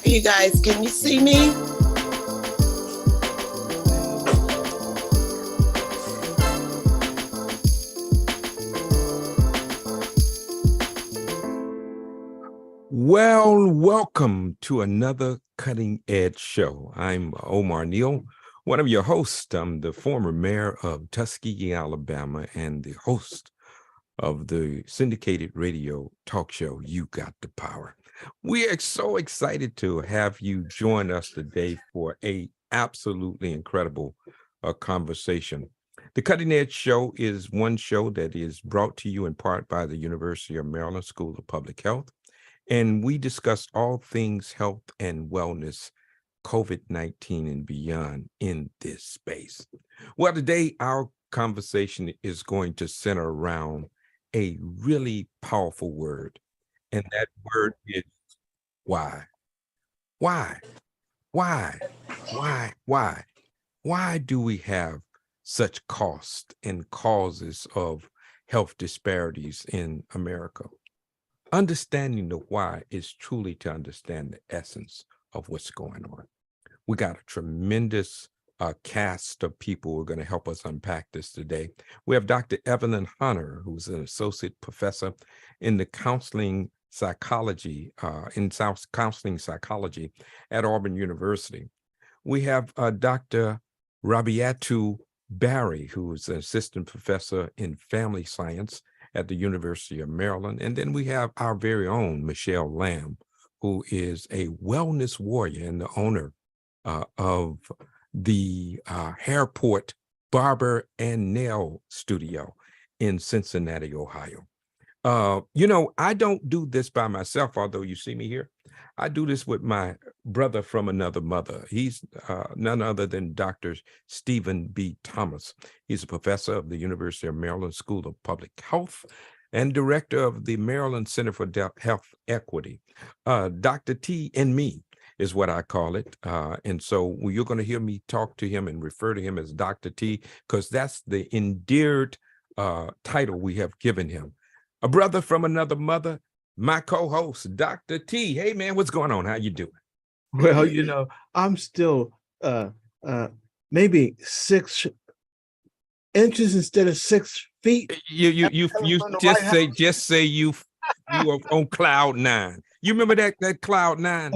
You guys, can you see me? Well, welcome to another Cutting Edge Show. I'm Omar Neal, one of your hosts. I'm the former mayor of Tuskegee, Alabama, and the host of the syndicated radio talk show, You Got the Power. We are so excited to have you join us today for a absolutely incredible conversation. The Cutting Edge Show is one show that is brought to you in part by the University of Maryland School of Public Health. And we discuss all things health and wellness, COVID-19 and beyond in this space. Well, today our conversation is going to center around a really powerful word. And that word is why. Why? Why? Why? Why do we have such cost and causes of health disparities in America? Understanding the why is truly to understand the essence of what's going on. We got a tremendous cast of people who are going to help us unpack this today. We have Dr. Evelyn Hunter, who's an associate professor in the counseling psychology, counseling psychology at Auburn University. We have Dr. Rabiatu Barry, who is an assistant professor in family science at the University of Maryland. And then we have our very own Michelle Lamb, who is a wellness warrior and the owner of the Hairport Barber and Nail Studio in Cincinnati, Ohio. I don't do this by myself, although you see me here. I do this with my brother from another mother. He's none other than Dr. Stephen B. Thomas. He's a professor of the University of Maryland School of Public Health and director of the Maryland Center for Health Equity. Dr. T and me is what I call it. And so you're going to hear me talk to him and refer to him as Dr. T, because that's the endeared title we have given him. A brother from another mother, my co-host, Dr. T. Hey, man, what's going on? How you doing? Well, I'm still maybe 6 inches instead of 6 feet. You just say you are on cloud 9. You remember that cloud 9?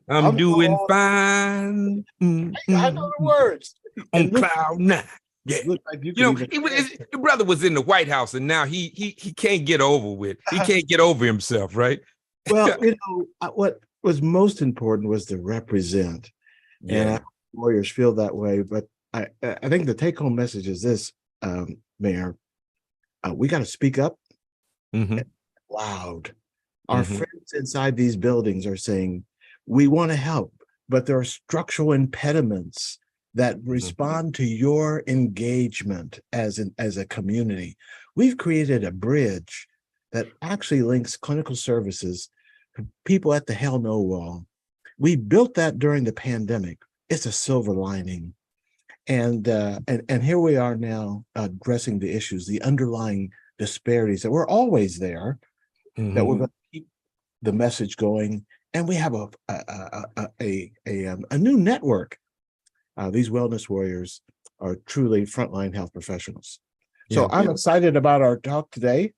I'm doing fine. I know the words. On cloud 9. Yeah, like the brother was in the White House, and now he can't get over he can't get over himself, right? Well, what was most important was to represent, and lawyers feel that way. But I think the take-home message is this, Mayor: we got to speak up loud. Our friends inside these buildings are saying we want to help, but there are structural impediments that respond to your engagement as a community. We've created a bridge that actually links clinical services to people at the Hell No Wall. We built that during the pandemic. It's a silver lining. And here we are now addressing the issues, the underlying disparities that were always there, that we're going to keep the message going. And we have a new network. These wellness warriors are truly frontline health professionals. So I'm excited about our talk today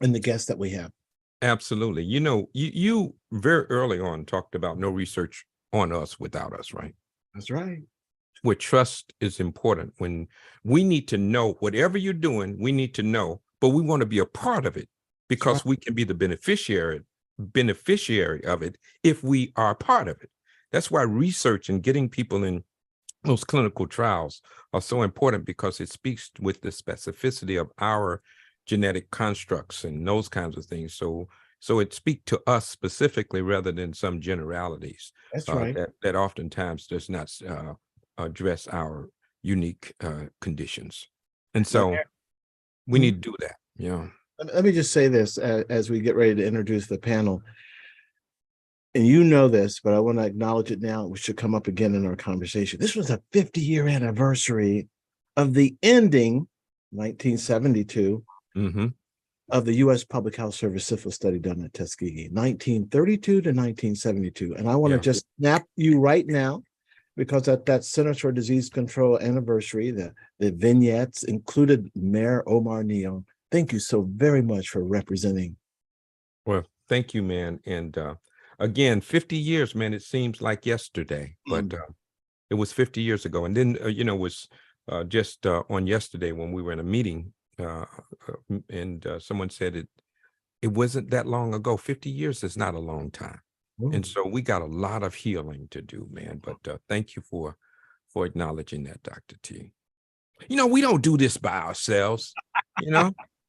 and the guests that we have. Absolutely. You very early on talked about no research on us without us, right? That's right. Where trust is important. When we need to know whatever you're doing, we need to know, but we want to be a part of it because we can be the beneficiary of it if we are a part of it. That's why research and getting people in those clinical trials are so important, because it speaks with the specificity of our genetic constructs and those kinds of things. So it speaks to us specifically rather than some generalities. That's right. That oftentimes does not address our unique conditions. And so we need to do that. Let me just say this as we get ready to introduce the panel. And you know this, but I want to acknowledge it now. It should come up again in our conversation. This was a 50-year anniversary of the ending, 1972, of the U.S. Public Health Service syphilis study done at Tuskegee, 1932 to 1972. And I want to just snap you right now, because at that Centers for Disease Control anniversary, the vignettes included Mayor Omar Neal. Thank you so very much for representing. Well, thank you, man. And again, 50 years, man, it seems like yesterday, but it was 50 years ago. And then, it was just on yesterday when we were in a meeting, and someone said it wasn't that long ago. 50 years is not a long time. And so we got a lot of healing to do, man. But thank you for acknowledging that, Dr. T. We don't do this by ourselves.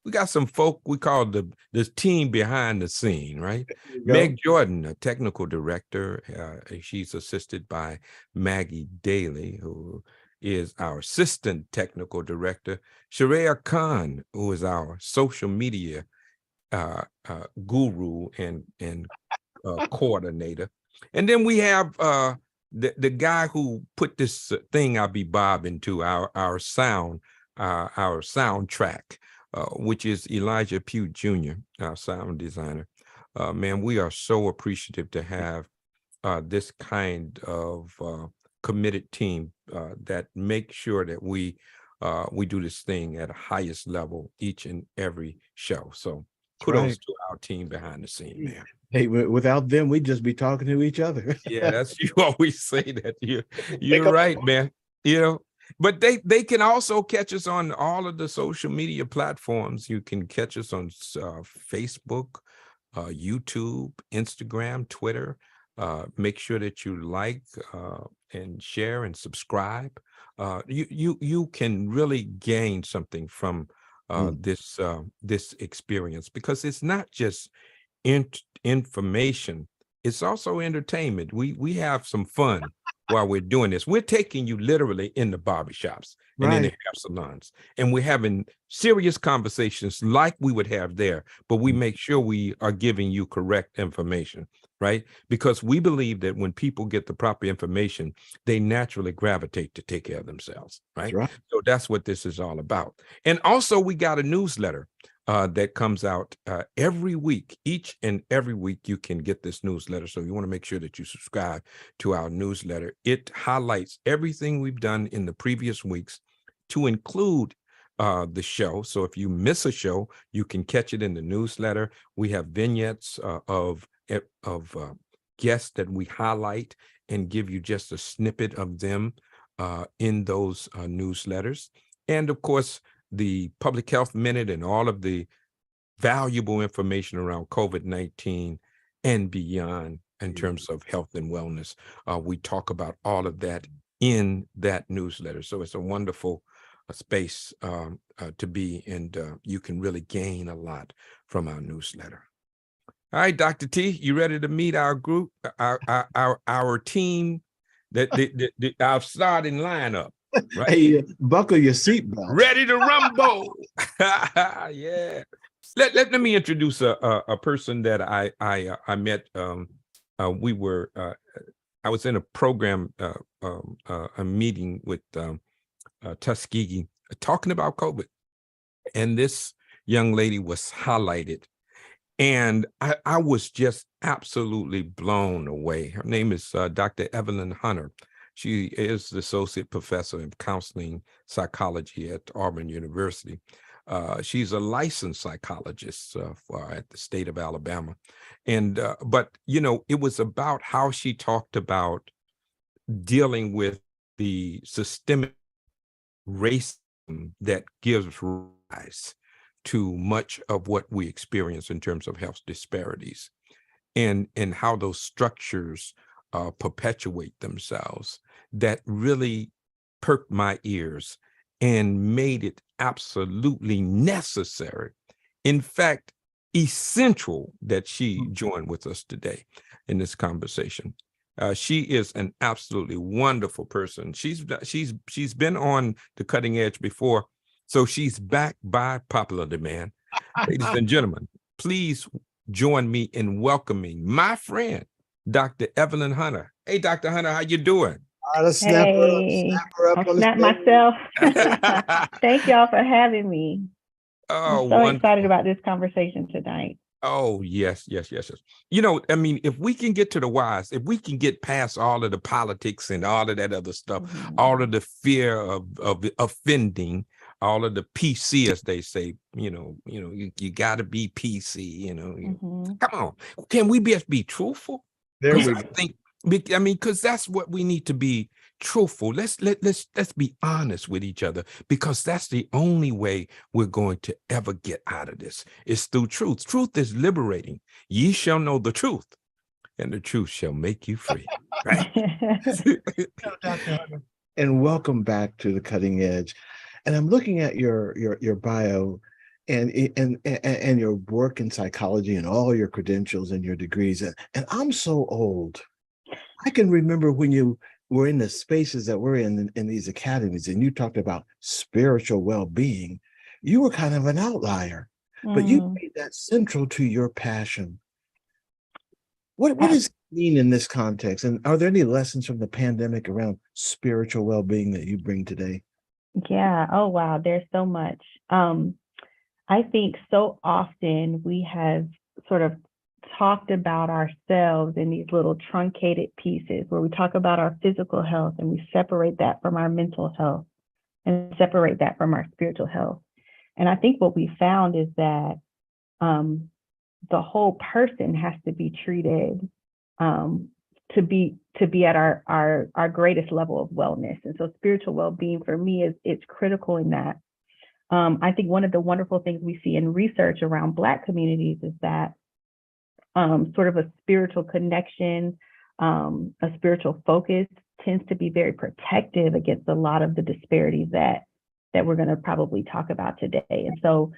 We got some folk we call the team behind the scene, right? Meg Jordan, a technical director. She's assisted by Maggie Daly, who is our assistant technical director. Sharia Khan, who is our social media guru and coordinator. And then we have the guy who put this thing I'll be bobbing to, our soundtrack, which is Elijah Pugh Jr., our sound designer. Man, we are so appreciative to have this kind of committed team that makes sure that we do this thing at the highest level each and every show. So kudos to our team behind the scene, man. Hey, without them, we'd just be talking to each other. Yeah, that's, you always say that. You're right, man. But they can also catch us on all of the social media platforms. You can catch us on Facebook, YouTube, Instagram, Twitter. Make sure that you like and share and subscribe. You can really gain something from this experience, because it's not just information, it's also entertainment. We have some fun while we're doing this. We're taking you literally in the barbershops and in the hair salons, and we're having serious conversations like we would have there, but we make sure we are giving you correct information, right? Because we believe that when people get the proper information, they naturally gravitate to take care of themselves, right? So that's what this is all about. And also we got a newsletter that comes out every week. Each and every week you can get this newsletter. So you want to make sure that you subscribe to our newsletter. It highlights everything we've done in the previous weeks to include the show. So if you miss a show, you can catch it in the newsletter. We have vignettes of guests that we highlight and give you just a snippet of them in those newsletters. And of course, the Public Health Minute and all of the valuable information around COVID-19 and beyond in terms of health and wellness. We talk about all of that in that newsletter. So it's a wonderful space to be, and you can really gain a lot from our newsletter. All right, Dr. T, you ready to meet our group, our team, our starting lineup? Right. Hey, buckle your seatbelt. Ready to rumble. Yeah. Let me introduce a person that I met. We were I was in a program, a meeting with Tuskegee, talking about COVID, and this young lady was highlighted, and I was just absolutely blown away. Her name is Dr. Evelyn Hunter. She is the associate professor in counseling psychology at Auburn University. She's a licensed psychologist at the state of Alabama. And but, it was about how she talked about dealing with the systemic racism that gives rise to much of what we experience in terms of health disparities, and how those structures perpetuate themselves. That really perked my ears and made it absolutely necessary, in fact, essential, that she join with us today in this conversation. She is an absolutely wonderful person. She's been on the cutting edge before, so she's back by popular demand. Ladies and gentlemen, please join me in welcoming my friend, Dr. Evelyn Hunter. Hey, Dr. Hunter, how you doing? Let's snap her up. I'll snap myself. Thank y'all for having me. Oh, I'm so excited wonderful. about this conversation tonight. Oh, yes. I mean, if we can get to the whys, if we can get past all of the politics and all of that other stuff, all of the fear of offending, all of the PC, as they say, you got to be PC, come on. Can we just be truthful? There we I go. think, because that's what we need to be truthful. Let's be honest with each other, because that's the only way we're going to ever get out of this. It's through truth. Truth is liberating. Ye shall know the truth, and the truth shall make you free. Right? Dr. Hunter, and welcome back to the Cutting Edge. And I'm looking at your bio and your work in psychology and all your credentials and your degrees. And I'm so old. I can remember when you were in the spaces that we're in these academies, and you talked about spiritual well-being. You were kind of an outlier, but you made that central to your passion. What does it mean in this context? And are there any lessons from the pandemic around spiritual well-being that you bring today? Yeah. Oh, wow. There's so much. I think so often we have sort of talked about ourselves in these little truncated pieces where we talk about our physical health and we separate that from our mental health and separate that from our spiritual health. And I think what we found is that the whole person has to be treated to be at our greatest level of wellness. And so spiritual well-being for me is critical in that. I think one of the wonderful things we see in research around Black communities is that sort of a spiritual connection, a spiritual focus tends to be very protective against a lot of the disparities that we're going to probably talk about today. And so,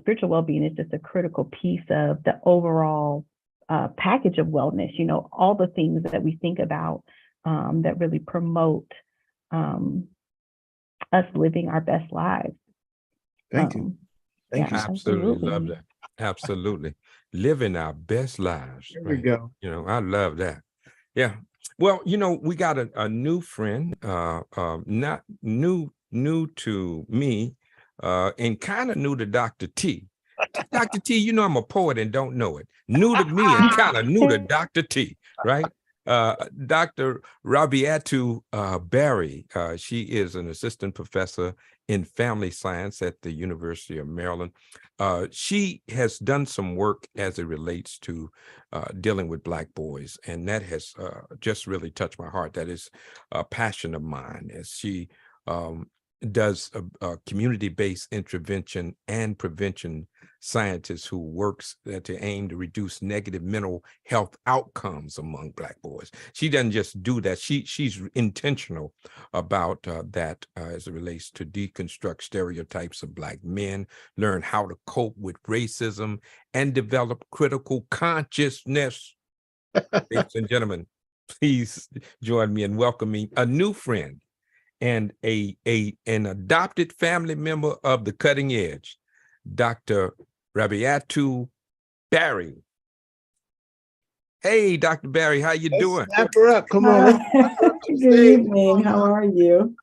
spiritual well-being is just a critical piece of the overall package of wellness, all the things that we think about that really promote us living our best lives. Thank you. Thank you. Absolutely. Love that. Absolutely. Living our best lives. There we go. I love that. Yeah. Well, we got a new friend, not new to me, and kind of new to Dr. T. Dr. T, I'm a poet and don't know it. New to me and kind of new to Dr. T, right? Dr. Rabiatu Barry, she is an assistant professor in family science at the University of Maryland. She has done some work as it relates to dealing with Black boys, and that has just really touched my heart. That is a passion of mine, as she does a community-based intervention and prevention scientist who works to aim to reduce negative mental health outcomes among Black boys. She doesn't just do that. She's intentional about that as it relates to deconstruct stereotypes of Black men, learn how to cope with racism, and develop critical consciousness. Ladies and gentlemen, please join me in welcoming a new friend and an adopted family member of the Cutting Edge, Dr. Rabiatu Barry. Hey, Dr. Barry, how you doing? Snap her up. Come on. Good evening. How are you?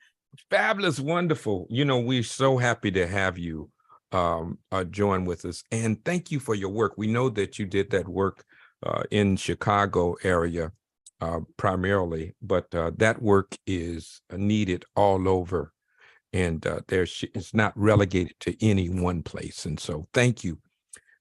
Fabulous, wonderful. We're so happy to have you join with us. And thank you for your work. We know that you did that work in Chicago area primarily, but that work is needed all over, and it's not relegated to any one place. And so thank you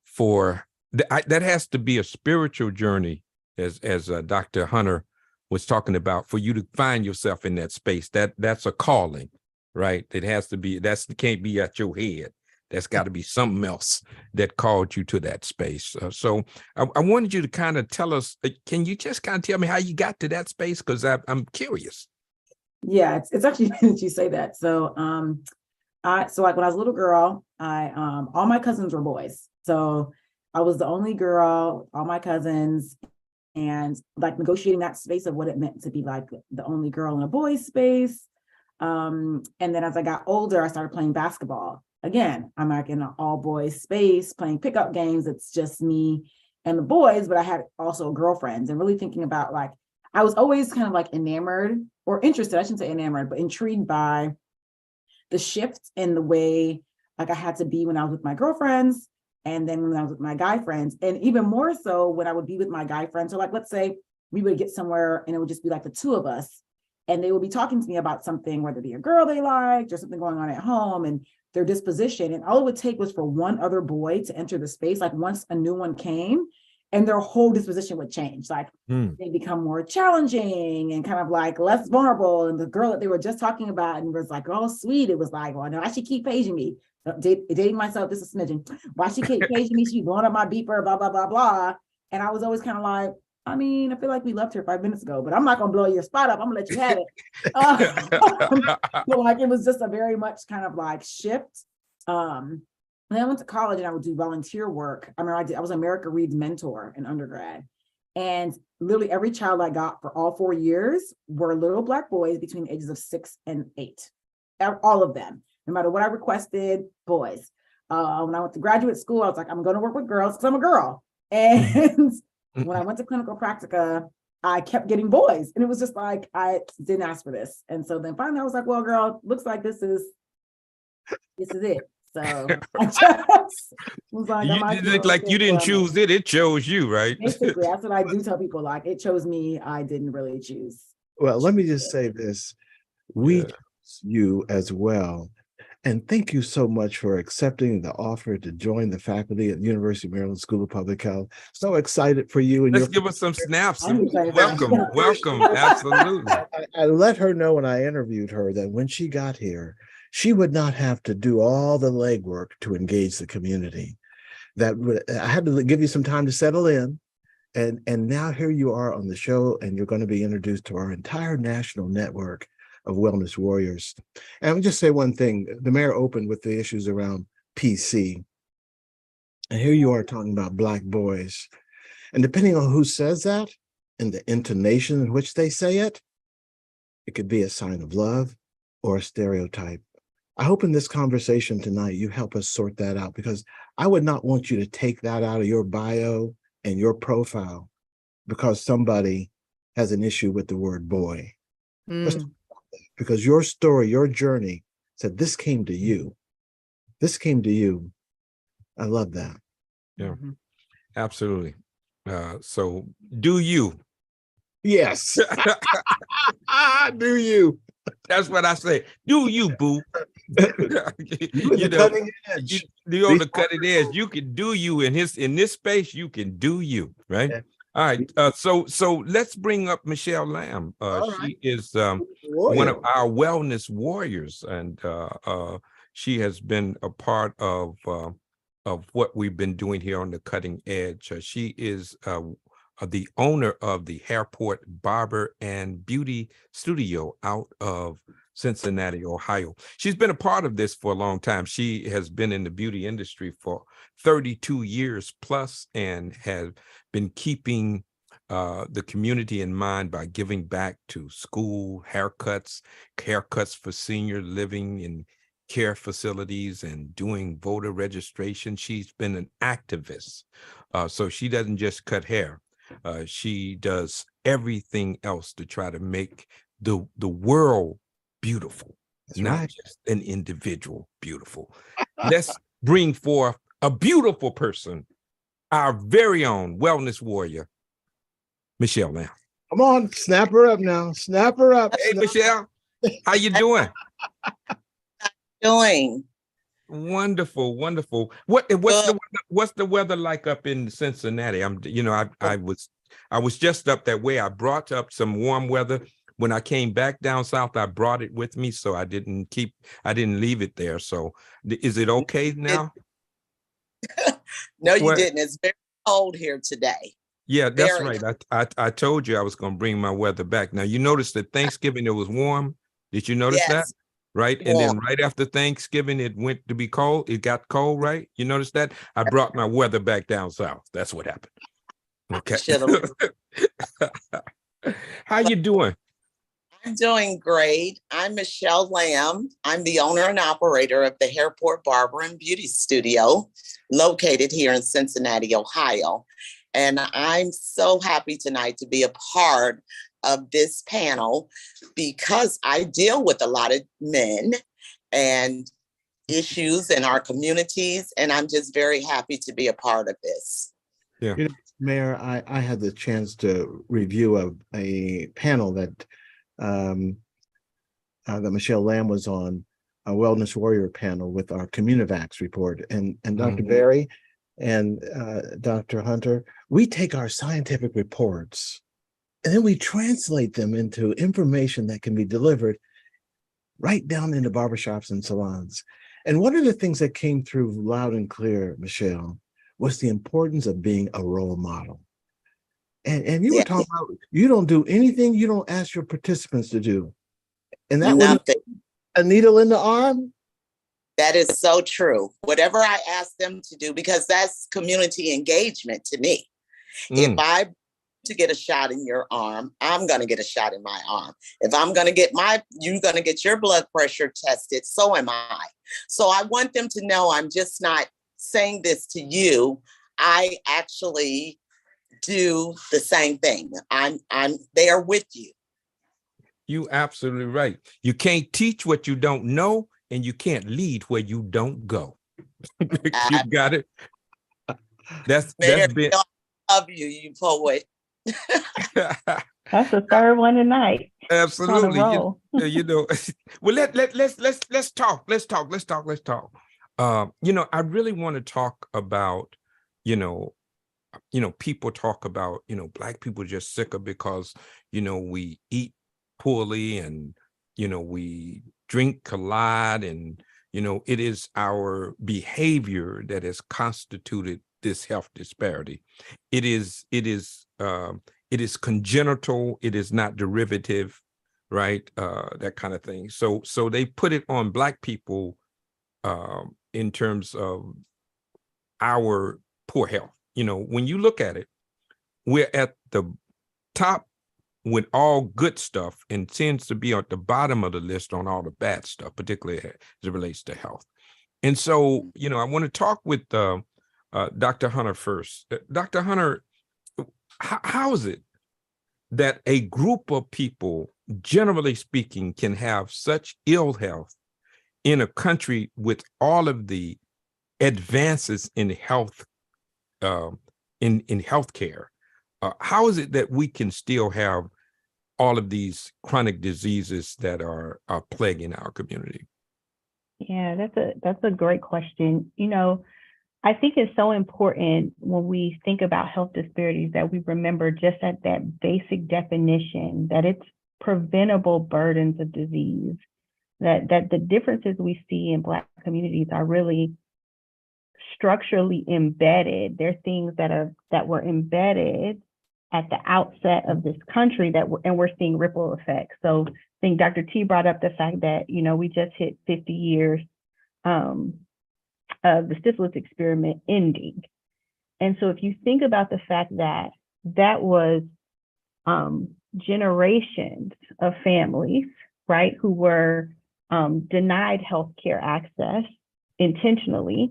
for that. Has to be a spiritual journey, as Dr. Hunter was talking about, for you to find yourself in that space. That's a calling, right? It has to be. Can't be at your head. That's got to be something else that called you to that space. So I wanted you to kind of tell us, can you just kind of tell me how you got to that space? Because I'm curious. Yeah, it's actually funny that you say that. So like when I was a little girl, all my cousins were boys. So I was the only girl, all my cousins, and like negotiating that space of what it meant to be like the only girl in a boys space. And then as I got older, I started playing basketball. Again, I'm like in an all boys space playing pickup games. It's just me and the boys, but I had also girlfriends, and really thinking about like, I was always kind of like enamored or interested, I shouldn't say enamored, but intrigued by the shift in the way like I had to be when I was with my girlfriends, and then when I was with my guy friends, and even more so when I would be with my guy friends. So like, let's say we would get somewhere and it would just be like the two of us, and they would be talking to me about something, whether it be a girl they liked or something going on at home and their disposition. And all it would take was for one other boy to enter the space. Like once a new one came, and their whole disposition would change. Like they become more challenging and kind of like less vulnerable. And the girl that they were just talking about and was like, oh, sweet. It was like, well, no, I should keep paging me. Dating myself, this is a smidgen. Why she keep paging me? She blowing up my beeper, blah, blah, blah, blah. And I was always kind of like, I mean, I feel like we left her 5 minutes ago, but I'm not going to blow your spot up. I'm going to let you have it. But like, it was just a very much kind of like shift. And then I went to college and I would do volunteer work. I mean, I was America Reads mentor in undergrad. And literally every child I got for all 4 years were little Black boys between the ages of 6 and 8. All of them, no matter what I requested, boys. When I went to graduate school, I was like, I'm going to work with girls because I'm a girl. And when I went to clinical practica, I kept getting boys. And it was just like, I didn't ask for this. And so then finally I was like, well, girl, looks like this is it. So I just was like, you didn't choose it, it chose you, right? Basically, that's what I do tell people, like it chose me, I didn't really choose. Well, let me just say this. We chose you as well. And thank you so much for accepting the offer to join the faculty at the University of Maryland School of Public Health. So excited for you. And let's give us some snaps. Welcome. Absolutely. I let her know when I interviewed her that when she got here, she would not have to do all the legwork to engage the community. I had to give you some time to settle in. And now here you are on the show, and you're going to be introduced to our entire national network of wellness warriors. And I'll just say one thing. The mayor opened with the issues around PC. And here you are talking about Black boys. And depending on who says that and the intonation in which they say it, it could be a sign of love or a stereotype. I hope in this conversation tonight, you help us sort that out, because I would not want you to take that out of your bio and your profile because somebody has an issue with the word boy. Because your story, your journey said this came to you. This came to you. I love that. Yeah, absolutely. So do you? Yes. Do you? That's what I say. Do you, boo? You know, cutting edge. You're on the cutting edge. You can do you in this space. You can do you, right? Yeah. All right. So let's bring up Michelle Lamb. She is one of our wellness warriors, and she has been a part of what we've been doing here on the cutting edge. She is the owner of the Hairport Barber and Beauty Studio out of Cincinnati, Ohio. She's been a part of this for a long time. She has been in the beauty industry for 32 years plus and has been keeping the community in mind by giving back to school, haircuts for senior living in care facilities, and doing voter registration. She's been an activist. So she doesn't just cut hair. She does everything else to try to make the world beautiful. That's not right. Just an individual beautiful. Let's bring forth a beautiful person, our very own wellness warrior, Michelle Lamb. Come on, snap her up now. Snap her up. Hey, Michelle, how you doing? Wonderful. What's the weather like up in Cincinnati? I was just up that way. I brought up some warm weather. When I came back down south, I brought it with me, so I didn't leave it there. So is it okay now? No, you didn't. It's very cold here today. Yeah, that's right. I told you I was going to bring my weather back. Now, you noticed that Thanksgiving, it was warm. Did you notice that? Right. And then right after Thanksgiving, it went to be cold. It got cold, right? You noticed that? I brought my weather back down south. That's what happened. Okay. How you doing? I'm doing great. I'm Michelle Lamb. I'm the owner and operator of the Hairport Barber and Beauty Studio, located here in Cincinnati, Ohio. And I'm so happy tonight to be a part of this panel because I deal with a lot of men, and issues in our communities. And I'm just very happy to be a part of this. Yeah. You know, Mayor, I had the chance to review a panel that Michelle Lamb was on, a Wellness Warrior panel with our Communivax report. And Dr. Berry and Dr. Hunter, we take our scientific reports and then we translate them into information that can be delivered right down into barbershops and salons. And one of the things that came through loud and clear, Michelle, was the importance of being a role model. And you were talking about, you don't do anything you don't ask your participants to do. And that was a needle in the arm. That is so true. Whatever I ask them to do, because that's community engagement to me. If I to get a shot in your arm, I'm going to get a shot in my arm. If I'm going to get you're going to get your blood pressure tested, so am I. So I want them to know I'm just not saying this to you. I actually do the same thing. I'm there with you. You absolutely right. You can't teach what you don't know, and you can't lead where you don't go. You got it. That's been. I love you, you poet. That's the third one tonight. Absolutely. You know, well, let's talk. I really want to talk about, people talk about, Black people just sicker because, we eat poorly and, we drink collide and, it is our behavior that has constituted this health disparity. It is congenital. It is not derivative, right? That kind of thing. So they put it on Black people in terms of our poor health. When you look at it, we're at the top with all good stuff and tends to be at the bottom of the list on all the bad stuff, particularly as it relates to health. And so, I want to talk with Dr. Hunter first. Dr. Hunter, how is it that a group of people, generally speaking, can have such ill health in a country with all of the advances in health, in healthcare? How is it that we can still have all of these chronic diseases that are plaguing our community? Yeah, that's a great question. I think it's so important when we think about health disparities that we remember just at that basic definition that it's preventable burdens of disease, that the differences we see in Black communities are really structurally embedded. They're things that were embedded at the outset of this country and we're seeing ripple effects. So I think Dr. T brought up the fact that, we just hit 50 years of the syphilis experiment ending. And so if you think about the fact that that was generations of families, right, who were denied healthcare access intentionally,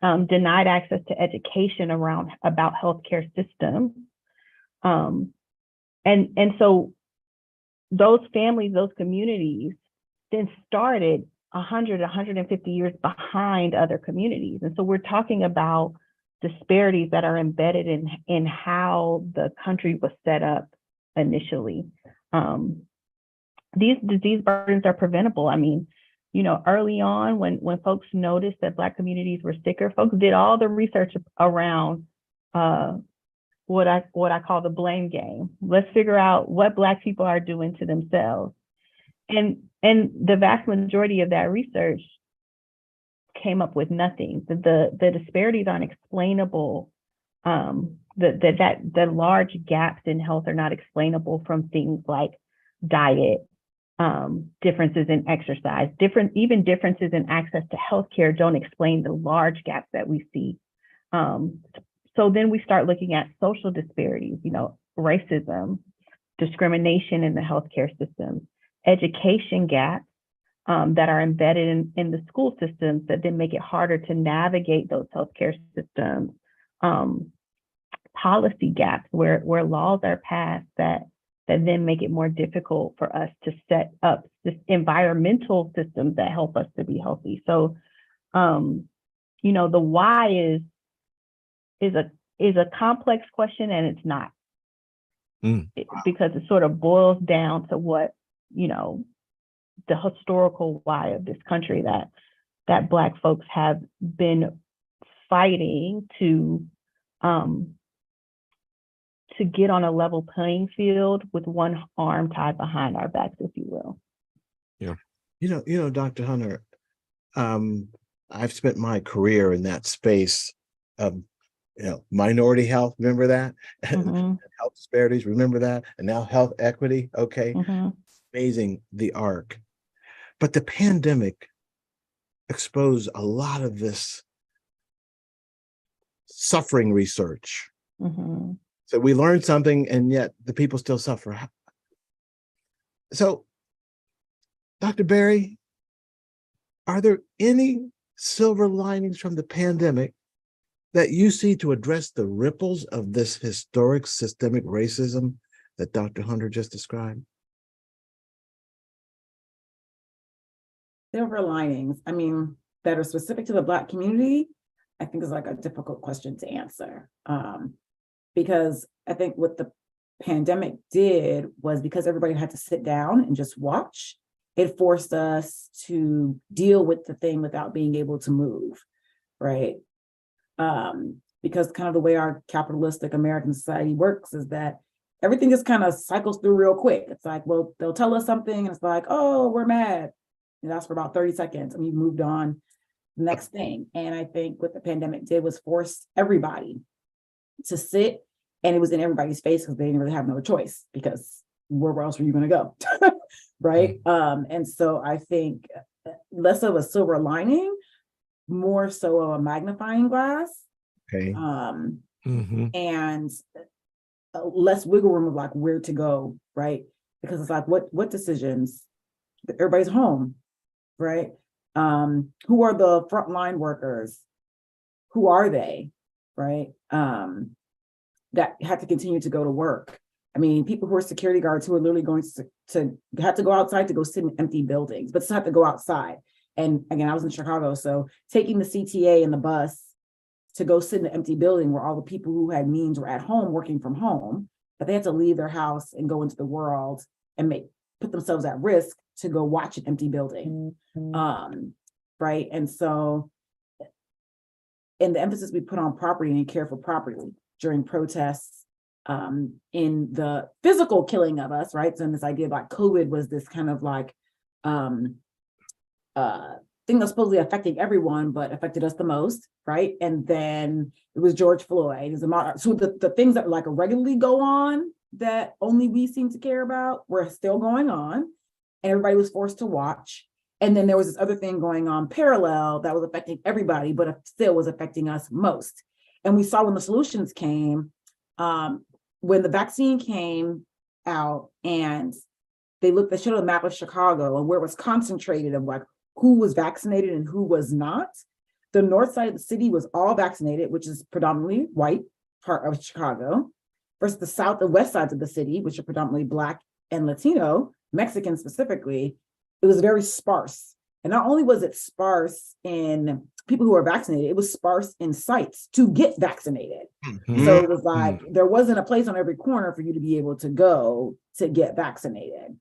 denied access to education about healthcare systems. And so those families, those communities then started 100, 150 years behind other communities. And so we're talking about disparities that are embedded in how the country was set up initially. These disease burdens are preventable. I mean, early on when folks noticed that Black communities were sicker, folks did all the research around what I call the blame game. Let's figure out what Black people are doing to themselves. And the vast majority of that research came up with nothing. The disparities aren't explainable. The large gaps in health are not explainable from things like diet, differences in exercise, even differences in access to healthcare don't explain the large gaps that we see. So then we start looking at social disparities, racism, discrimination in the healthcare system, education gaps that are embedded in the school systems that then make it harder to navigate those healthcare systems, policy gaps where laws are passed that that then make it more difficult for us to set up this environmental systems that help us to be healthy. So, you know, the why is a complex question, and it's not. Because it sort of boils down to what, you know, the historical why of this country, that Black folks have been fighting to get on a level playing field with one arm tied behind our backs, if you will. Yeah. You know, Dr. Hunter, I've spent my career in that space of, you know, minority health, remember that? Mm-hmm. Health disparities, remember that? And now health equity, okay. Mm-hmm. Amazing, the arc. But the pandemic exposed a lot of this suffering research. Mm-hmm. So we learned something, and yet the people still suffer. So, Dr. Berry, are there any silver linings from the pandemic that you see to address the ripples of this historic systemic racism that Dr. Hunter just described? Silver linings, I mean, that are specific to the Black community, I think is like a difficult question to answer. Because I think what the pandemic did was, because everybody had to sit down and just watch, it forced us to deal with the thing without being able to move, right? Because kind of the way our capitalistic American society works is that everything just kind of cycles through real quick. It's like, well, they'll tell us something and it's like, oh, we're mad. And that's for about 30 seconds and we moved on the next thing. And I think what the pandemic did was force everybody to sit, and it was in everybody's face because they didn't really have no choice, because where else were you going to go? Right. And so I think less of a silver lining, more so of a magnifying glass. Okay. And less wiggle room of like where to go, right? Because it's like, what decisions? Everybody's home, right? Who are the frontline workers? Who are they, right? That had to continue to go to work. I mean, people who are security guards who are literally going to have to go outside to go sit in empty buildings, but still have to go outside. And again, I was in Chicago, so taking the CTA and the bus to go sit in an empty building where all the people who had means were at home working from home, but they had to leave their house and go into the world and put themselves at risk to go watch an empty building. Right. And so, and the emphasis we put on property and care for property during protests, in the physical killing of us, right? So in this idea of like COVID was this kind of like thing that's supposedly affecting everyone, but affected us the most, right? And then it was George Floyd. So the things that like regularly go on that only we seem to care about were still going on, and everybody was forced to watch. And then there was this other thing going on parallel that was affecting everybody, but it still was affecting us most. And we saw when the solutions came, when the vaccine came out and they showed a map of Chicago and where it was concentrated of like who was vaccinated and who was not. The north side of the city was all vaccinated, which is predominantly white part of Chicago, versus the south and west sides of the city, which are predominantly Black and Latino, Mexican specifically. It was very sparse. And not only was it sparse in people who are vaccinated, it was sparse in sites to get vaccinated. So it was like, there wasn't a place on every corner for you to be able to go to get vaccinated,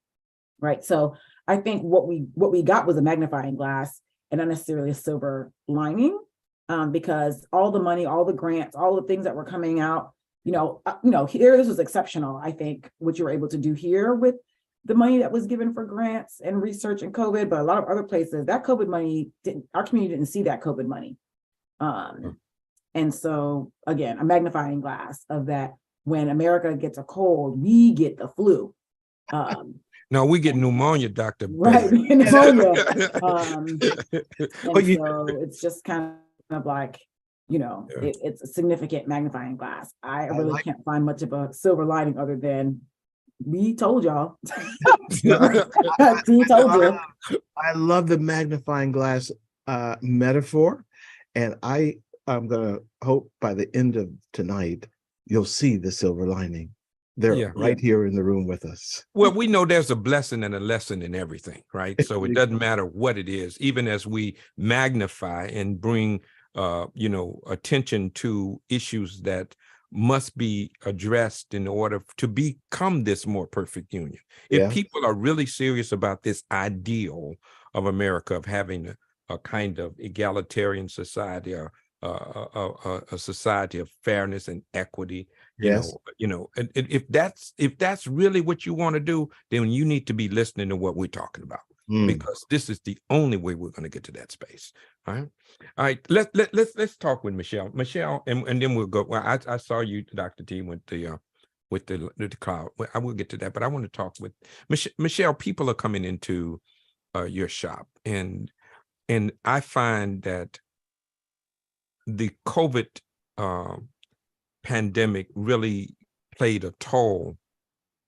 right? So I think what we got was a magnifying glass and not necessarily a silver lining, because all the money, all the grants, all the things that were coming out, here, this was exceptional. I think what you were able to do here with the money that was given for grants and research and COVID, but a lot of other places, that COVID money our community didn't see that COVID money. And so again, a magnifying glass of that. When America gets a cold, we get the flu. No, we get pneumonia, Dr. Right, Berry. pneumonia. And so it's just kind of like, it's a significant magnifying glass. I really can't find much of a silver lining other than we told y'all. We told you. I love the magnifying glass metaphor, and I'm gonna hope by the end of tonight you'll see the silver lining. They're right here in the room with us. Well, we know there's a blessing and a lesson in everything, right? So it doesn't matter what it is, even as we magnify and bring, attention to issues that must be addressed in order to become this more perfect union. If people are really serious about this ideal of America, of having a kind of egalitarian society, or a society of fairness and equity, and if that's really what you want to do, then you need to be listening to what we're talking about, because this is the only way we're going to get to that space. All right. Let's talk with Michelle. Michelle, and then we'll go. Well, I saw you, Dr. T, with the cloud. Well, I will get to that, but I want to talk with Michelle. People are coming into your shop, and I find that the COVID pandemic really played a toll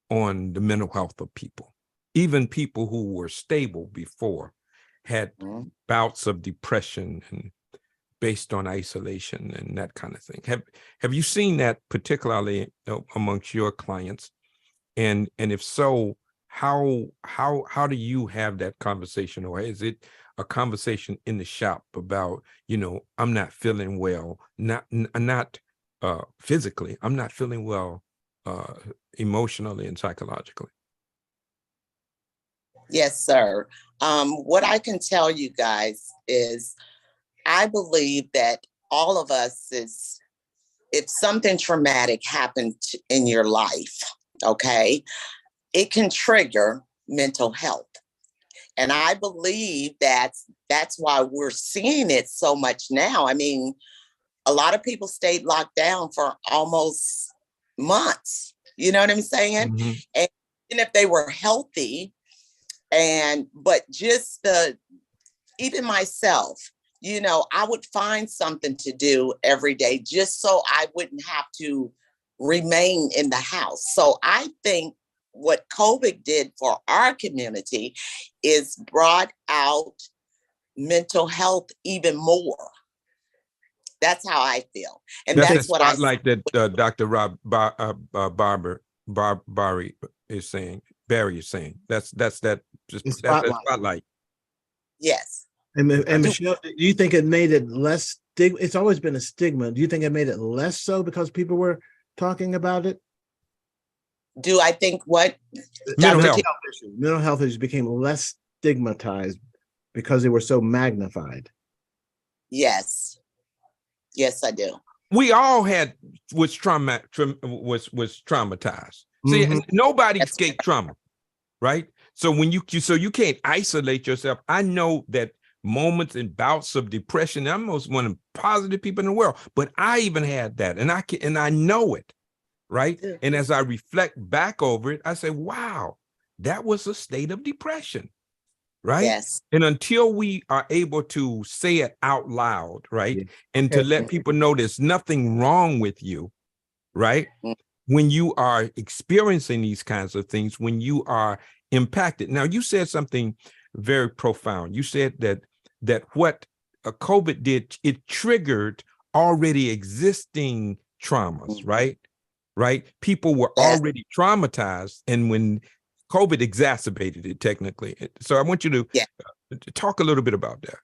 on the mental health of people. Even people who were stable before had bouts of depression and based on isolation and that kind of thing. Have you seen that particularly amongst your clients? And if so, how do you have that conversation, or is it a conversation in the shop about, I'm not feeling well, not physically, I'm not feeling well emotionally and psychologically? Yes, sir. What I can tell you guys is I believe that all of us if something traumatic happened in your life, okay, it can trigger mental health. And I believe that's why we're seeing it so much now. I mean, a lot of people stayed locked down for almost months. You know what I'm saying? Mm-hmm. And if they were healthy, but just even myself, I would find something to do every day just so I wouldn't have to remain in the house. So I think what COVID did for our community is brought out mental health even more. That's how I feel. And that's what I like that Dr. Rob Barry is saying. Barry is saying that's that spotlight. Yes. And Michelle, do you think it made it less stigma? It's always been a stigma. Do you think it made it less so because people were talking about it? Do I think what? Mental health issues became less stigmatized because they were so magnified. Yes. Yes, I do. We all was traumatized. See, nobody escaped trauma, right? So when you can't isolate yourself. I know that moments and bouts of depression, I'm most one of the positive people in the world, but I even had that, and I know it, right? Yeah. And as I reflect back over it, I say, wow, that was a state of depression, right? Yes. And until we are able to say it out loud, right? Yeah. And to let people know there's nothing wrong with you, right? When you are experiencing these kinds of things, when you are impacted. Now, you said something very profound. You said that what COVID did, it triggered already existing traumas, right? Right? People were already traumatized, and when COVID exacerbated it, technically. So I want you to talk a little bit about that.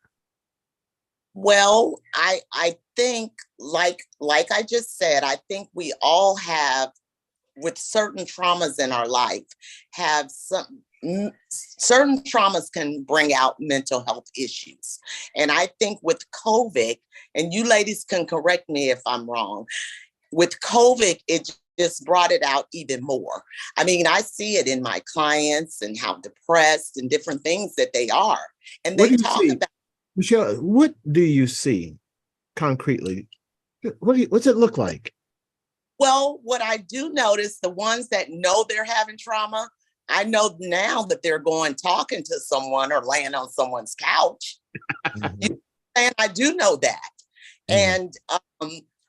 Well, I think, like I just said, I think we all have, with certain traumas in our life, have certain traumas can bring out mental health issues. And I think with COVID, and you ladies can correct me if I'm wrong, with COVID, it just brought it out even more. I mean, I see it in my clients and how depressed and different things that they are. And they talk about. Michelle, what do you see concretely? What's it look like? Well, what I do notice, the ones that know they're having trauma, I know now that they're talking to someone or laying on someone's couch. And I do know that. And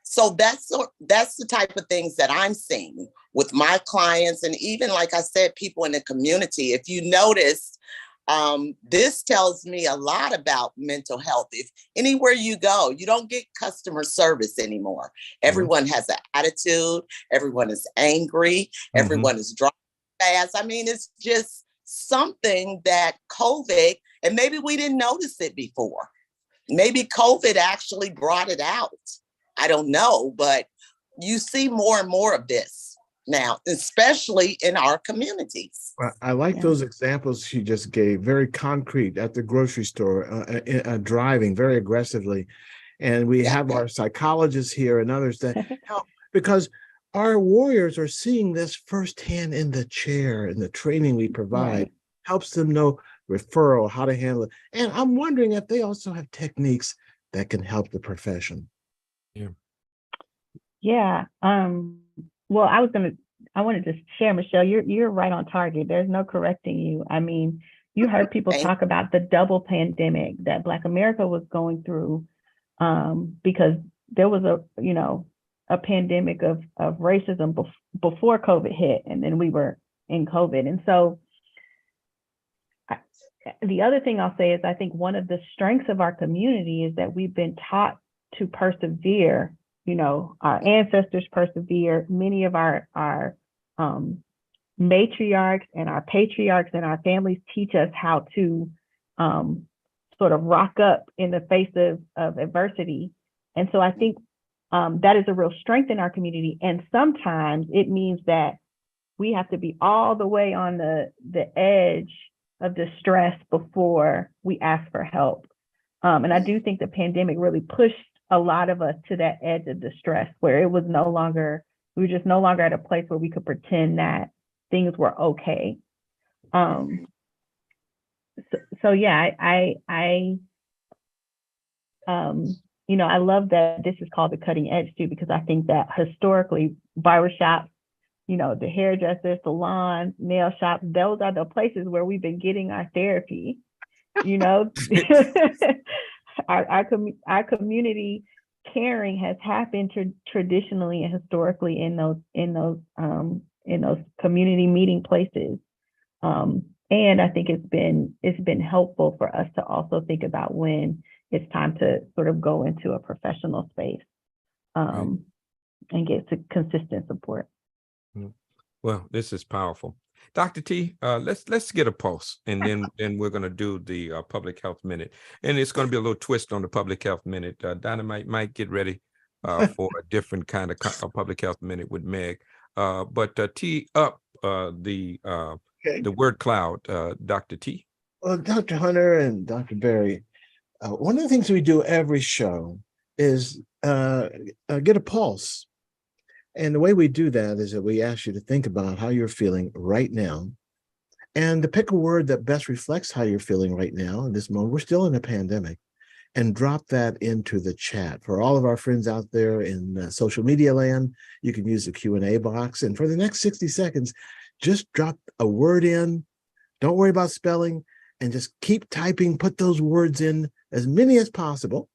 so that's the type of things that I'm seeing with my clients. And even, like I said, people in the community. If you notice, This tells me a lot about mental health. If anywhere you go, you don't get customer service anymore. Everyone has an attitude. Everyone is angry. Everyone is driving fast. I mean, it's just something that COVID, and maybe we didn't notice it before. Maybe COVID actually brought it out. I don't know, but you see more and more of this now, especially in our communities. Well, I like those examples she just gave, very concrete at the grocery store, driving very aggressively. And we have our psychologists here and others that help, because our warriors are seeing this firsthand in the chair, and the training we provide helps them know referral, how to handle it. And I'm wondering if they also have techniques that can help the profession. Yeah. Well, I wanted to share, Michelle, you're right on target. There's no correcting you. I mean, you heard people talk about the double pandemic that Black America was going through, because there was a pandemic of racism before COVID hit, and then we were in COVID. And so the other thing I'll say is, I think one of the strengths of our community is that we've been taught to persevere. Our ancestors persevered. Many of our matriarchs and our patriarchs and our families teach us how to sort of rock up in the face of adversity. And so I think that is a real strength in our community. And sometimes it means that we have to be all the way on the edge of distress before we ask for help. And I do think the pandemic really pushed a lot of us to that edge of distress, where it was we were just no longer at a place where we could pretend that things were okay. So yeah, I love that this is called the cutting edge too, because I think that historically barbershops, the hairdressers, salons, nail shops, those are the places where we've been getting our therapy. Our community caring has happened traditionally and historically in those community meeting places. And I think it's been helpful for us to also think about when it's time to sort of go into a professional space and get to consistent support. Well, this is powerful. Dr. T, let's get a pulse, and then we're going to do the public health minute, and it's going to be a little twist on the public health minute. Dynamite might get ready for a different kind of public health minute with Meg, but tee up the word cloud, Dr. T. Well, Dr. Hunter and Dr. Berry, one of the things we do every show is get a pulse. And the way we do that is that we ask you to think about how you're feeling right now, and to pick a word that best reflects how you're feeling right now in this moment. We're still in a pandemic, and drop that into the chat. For all of our friends out there in social media land, you can use the Q&A box. And for the next 60 seconds, just drop a word in. Don't worry about spelling, and just keep typing. Put those words in, as many as possible.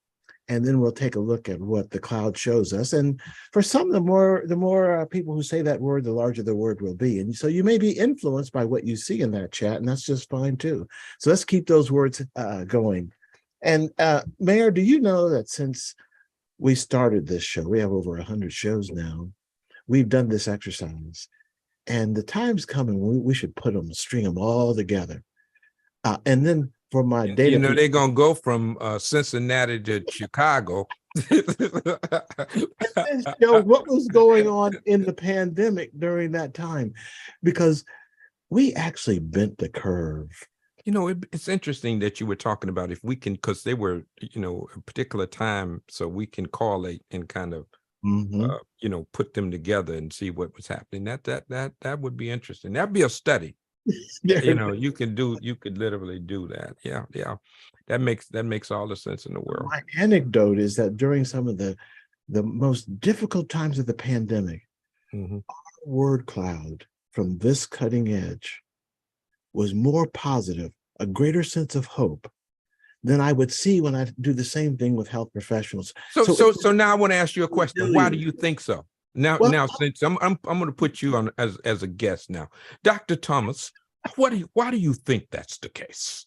And then we'll take a look at what the cloud shows us. And for some, the more people who say that word, the larger the word will be. And so you may be influenced by what you see in that chat, and that's just fine too. So let's keep those words going. And Mayor, do you know that since we started this show, we have over 100 shows now, we've done this exercise, and the time's coming when we should string them all together. And then for my data, they're gonna go from Cincinnati to Chicago. What was going on in the pandemic during that time, because we actually bent the curve. It's interesting that you were talking about if we can, because they were, a particular time, so we can correlate and kind of, put them together and see what was happening. That would be interesting. That'd be a study. You could literally do that. Yeah. That makes all the sense in the world. My anecdote is that during some of the most difficult times of the pandemic, our word cloud from this cutting edge was more positive, a greater sense of hope than I would see when I do the same thing with health professionals. So now I want to ask you a question. Why do you think so? Now, since I'm going to put you on as a guest now, Dr. Thomas, Why do you think that's the case?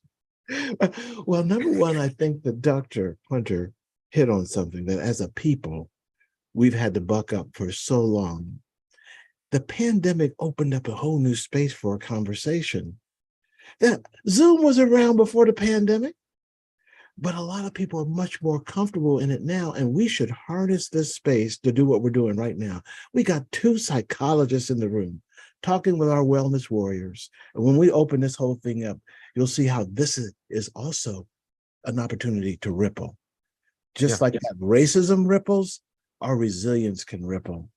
Well, number one, I think that Dr. Hunter hit on something that as a people, we've had to buck up for so long. The pandemic opened up a whole new space for a conversation. Zoom was around before the pandemic, but a lot of people are much more comfortable in it now, and we should harness this space to do what we're doing right now. We got 2 psychologists in the room talking with our wellness warriors. And when we open this whole thing up, you'll see how this is also an opportunity to ripple. Just like that racism ripples, our resilience can ripple,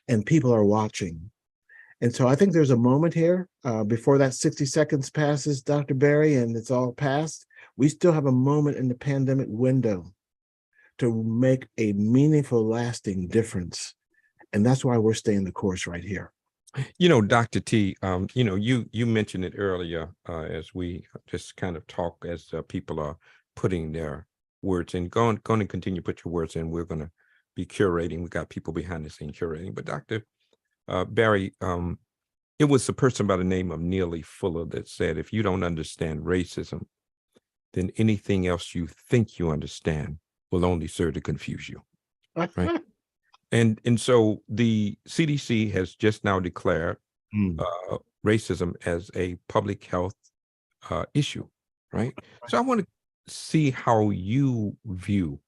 and people are watching. And so I think there's a moment here before that 60 seconds passes, Dr. Berry, and it's all passed. We still have a moment in the pandemic window to make a meaningful, lasting difference. And that's why we're staying the course right here. You know, Dr. T, you mentioned it earlier as we just kind of talk as people are putting their words in. Going to continue to put your words in. We're going to be curating. We got people behind the scene curating. But Dr. Barry, it was a person by the name of Neely Fuller that said, if you don't understand racism, then anything else you think you understand will only serve to confuse you. Right. And so the CDC has just now declared racism as a public health issue, right? So I want to see how you view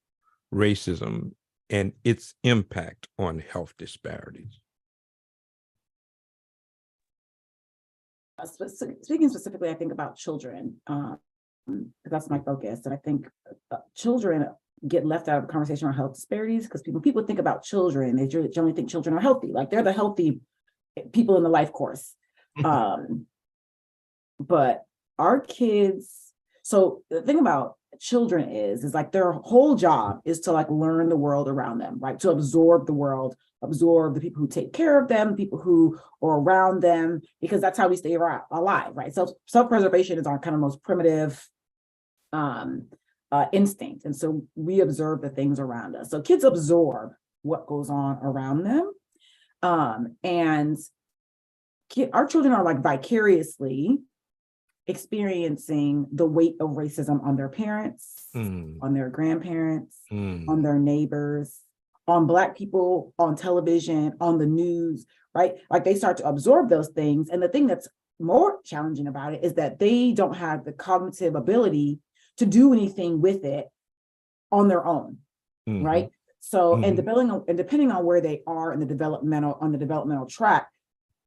racism and its impact on health disparities. Speaking specifically, I think about children, because that's my focus. And I think children get left out of the conversation on health disparities because people think about children, they generally think children are healthy, like they're the healthy people in the life course. But our kids, so the thing about children is like their whole job is to like learn the world around them, right? To absorb the world, absorb the people who take care of them, people who are around them, because that's how we stay alive, right? So self-preservation is our kind of most primitive instinct. And so we observe the things around us. So kids absorb what goes on around them. And our children are like vicariously experiencing the weight of racism on their parents, on their grandparents, on their neighbors, on Black people, on television, on the news, right? Like they start to absorb those things. And the thing that's more challenging about it is that they don't have the cognitive ability to do anything with it on their own, right? So, and depending on where they are in the developmental track,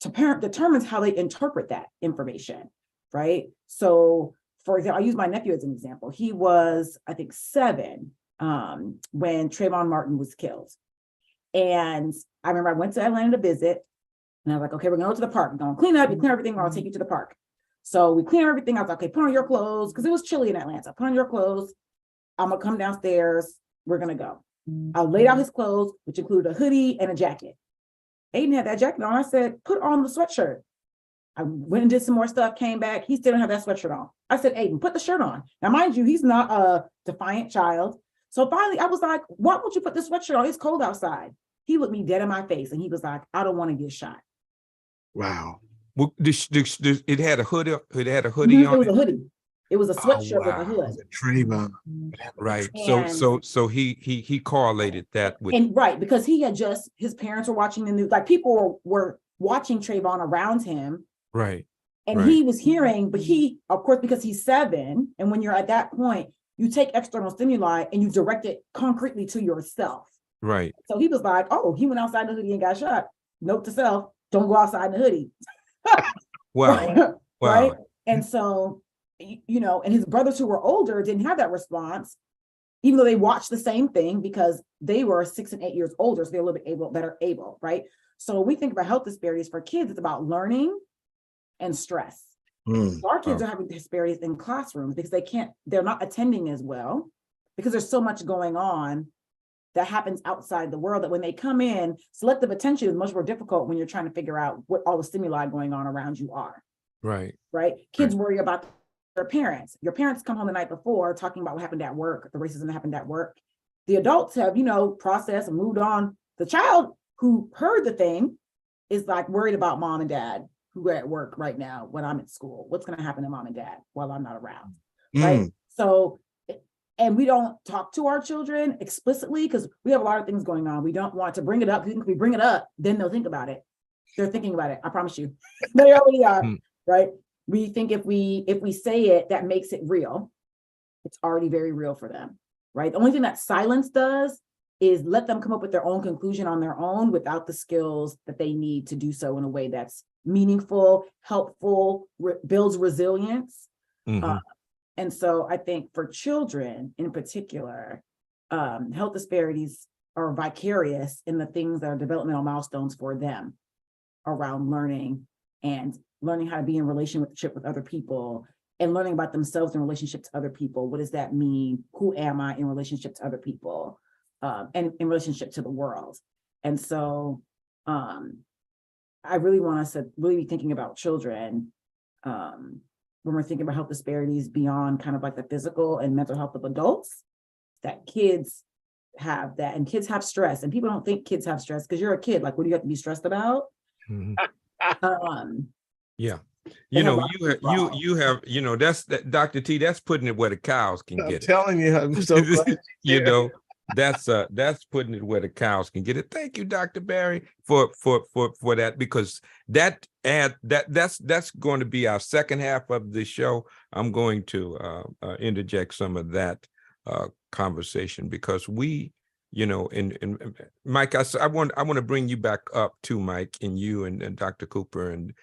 to parent determines how they interpret that information, right? So, for example, I use my nephew as an example. He was, I think, 7 when Trayvon Martin was killed. And I remember I went to Atlanta to visit, and I was like, okay, we're going to go to the park. We're going to clean up, you clean everything, or I'll take you to the park. So we clean everything. I was like, okay, put on your clothes, because it was chilly in Atlanta. Put on your clothes. I'm going to come downstairs. We're going to go. I laid out his clothes, which included a hoodie and a jacket. Aiden had that jacket on. I said, put on the sweatshirt. I went and did some more stuff, came back. He still didn't have that sweatshirt on. I said, Aiden, put the shirt on. Now, mind you, he's not a defiant child. So finally, I was like, why won't you put the sweatshirt on? It's cold outside. He looked me dead in my face and he was like, I don't want to get shot. Wow. Well, it had a hoodie. It had a hoodie on. It was a hoodie. It was a sweatshirt with a hood. Trayvon. Right. So he correlated that with, and right, because he had just, his parents were watching the news, like people were watching Trayvon around him. Right. And he was hearing, but he, of course, because he's 7, and when you're at that point, you take external stimuli and you direct it concretely to yourself. Right. So he was like, oh, he went outside in the hoodie and got shot. Note to self, don't go outside in the hoodie. Wow. Right. And so, you know, and his brothers who were older didn't have that response, even though they watched the same thing because they were 6 and 8 years older. So they're a little bit better able. Right. So when we think about health disparities for kids, it's about learning and stress. So our kids are having disparities in classrooms because they're not attending as well because there's so much going on that happens outside the world that when they come in, selective attention is much more difficult when you're trying to figure out what all the stimuli going on around you are. Right. Right. Kids worry about their parents. Your parents come home the night before talking about what happened at work, the racism that happened at work. The adults have, processed and moved on. The child who heard the thing is like worried about mom and dad who are at work right now when I'm at school? What's going to happen to mom and dad while I'm not around? Right. So, and we don't talk to our children explicitly because we have a lot of things going on. We don't want to bring it up. If we bring it up, then they'll think about it. They're thinking about it. I promise you. They already are. Right. We think if we say it, that makes it real. It's already very real for them. Right. The only thing that silence does is let them come up with their own conclusion on their own without the skills that they need to do so in a way that's meaningful, helpful, builds resilience. And so I think for children in particular, health disparities are vicarious in the things that are developmental milestones for them around learning and learning how to be in relationship with other people and learning about themselves in relationship to other people. What does that mean? Who am I in relationship to other people and in relationship to the world? And so I really want us to really be thinking about children when we're thinking about health disparities beyond kind of like the physical and mental health of adults, that kids have that, and kids have stress, and people don't think kids have stress because you're a kid. Like, what do you have to be stressed about? Yeah. You know, you have, you know, that's that, Dr. T, that's putting it where the cows can get it. I'm telling you, I'm so glad. You know, that's putting it where the cows can get it. Thank you, Dr. Barry, for that, because that's going to be our second half of the show. I'm going to interject some of that conversation because we, you know, and Mike, I want to bring you back up too, Mike, and you and Dr. Cooper and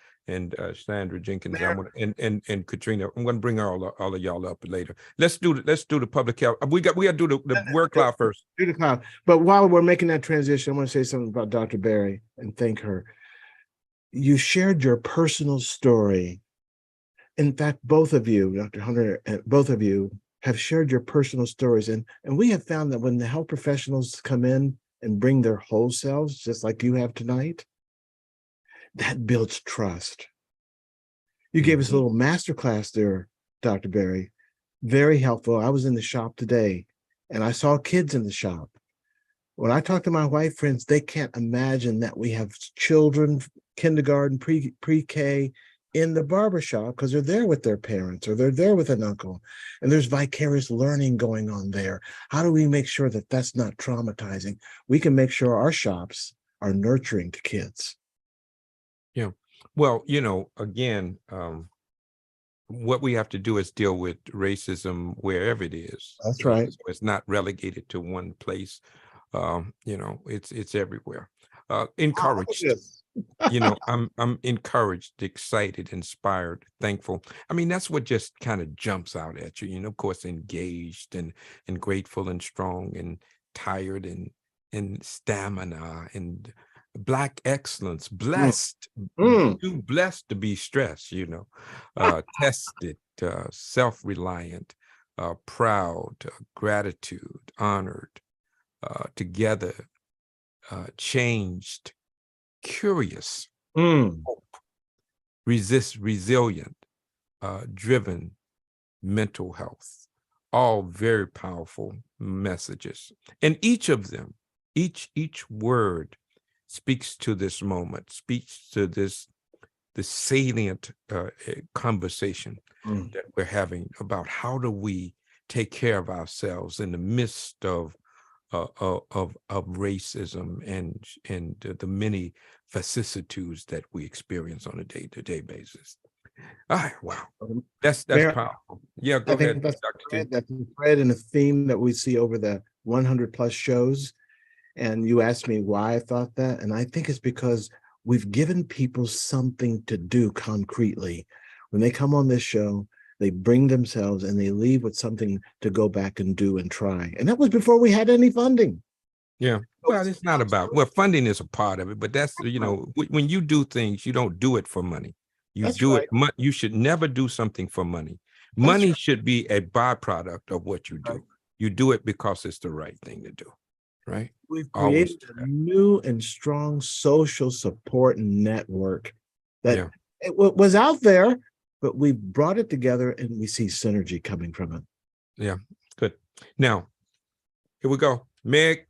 Sandra Jenkins, and Katrina. I'm going to bring all of y'all up later. Let's do the public health. We got to do the word cloud first. Do the cloud. But while we're making that transition, I want to say something about Dr. Barry and thank her. You shared your personal story. In fact, both of you, Dr. Hunter, both of you have shared your personal stories. And we have found that when the health professionals come in and bring their whole selves, just like you have tonight, that builds trust. You gave us a little masterclass there, Dr. Barry. Very helpful. I was in the shop today and I saw kids in the shop. When I talk to my white friends, they can't imagine that we have children, kindergarten, pre-K in the barbershop because they're there with their parents or they're there with an uncle. And there's vicarious learning going on there. How do we make sure that that's not traumatizing? We can make sure our shops are nurturing to kids. Yeah. Well, you know, again, what we have to do is deal with racism wherever it is. That's right. So it's not relegated to one place. You know, it's everywhere. Encouraged. You know, I'm encouraged, excited, inspired, thankful. I mean, that's what just kind of jumps out at you. You know, of course, engaged and grateful and strong and tired and stamina and Black excellence, blessed, too blessed to be stressed, you know, tested, self-reliant, proud, gratitude, honored, together, changed, curious, hope, resilient, driven, mental health, all very powerful messages. And each of them, each word speaks to this moment, speaks to this salient conversation that we're having about how do we take care of ourselves in the midst of racism and the many vicissitudes that we experience on a day-to-day basis. Wow, that's powerful. Yeah, go ahead, Dr. T. That's a thread and a theme that we see over the 100 plus shows. And you asked me why I thought that, and I think it's because we've given people something to do concretely. When they come on this show, they bring themselves and they leave with something to go back and do and try. And that was before we had any funding. Yeah, well, it's not about, well, funding is a part of it, but that's, you know, when you do things, you don't do it for money. You do it, you should never do something for money. Money should be a byproduct of what you do. You do it because it's the right thing to do. Right. We've created a new and strong social support network that it was out there, but we brought it together and we see synergy coming from it. Yeah, good. Now, here we go. Meg,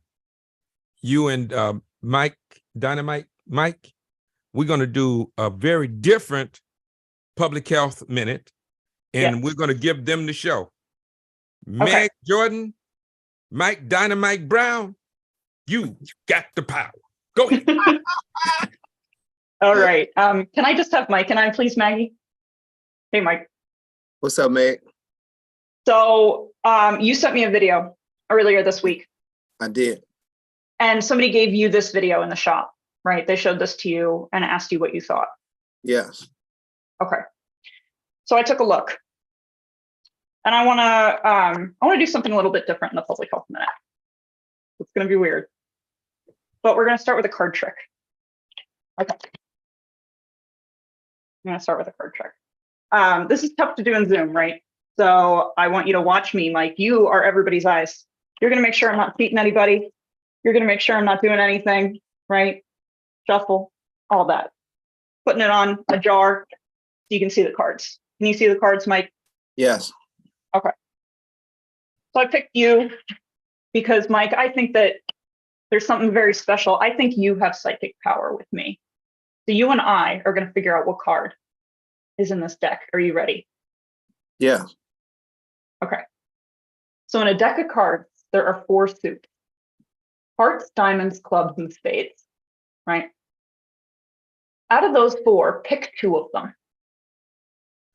you and Mike, Dynamite, Mike, we're going to do a very different public health minute, and we're going to give them the show. Meg Jordan, Mike Dynamite Brown, you got the power. Go ahead. All right. Can I just have Mike and I, please, Maggie? Hey, Mike. What's up, Meg? So you sent me a video earlier this week. I did. And somebody gave you this video in the shop, right? They showed this to you and asked you what you thought. Yes. Okay. So I took a look. And I want to do something a little bit different in the public health minute. It's going to be weird. But we're going to start with a card trick. Okay. I'm going to start with a card trick. This is tough to do in Zoom, right? So I want you to watch me, Mike. You are everybody's eyes. You're going to make sure I'm not cheating anybody. You're going to make sure I'm not doing anything, right? Shuffle, all that. Putting it on a jar so you can see the cards. Can you see the cards, Mike? Yes. Okay. So I picked you because, Mike, I think that there's something very special. I think you have psychic power with me. So you and I are going to figure out what card is in this deck. Are you ready? Yeah. Okay. So in a deck of cards, there are 4 suits: hearts, diamonds, clubs, and spades, right? Out of those 4, pick 2 of them.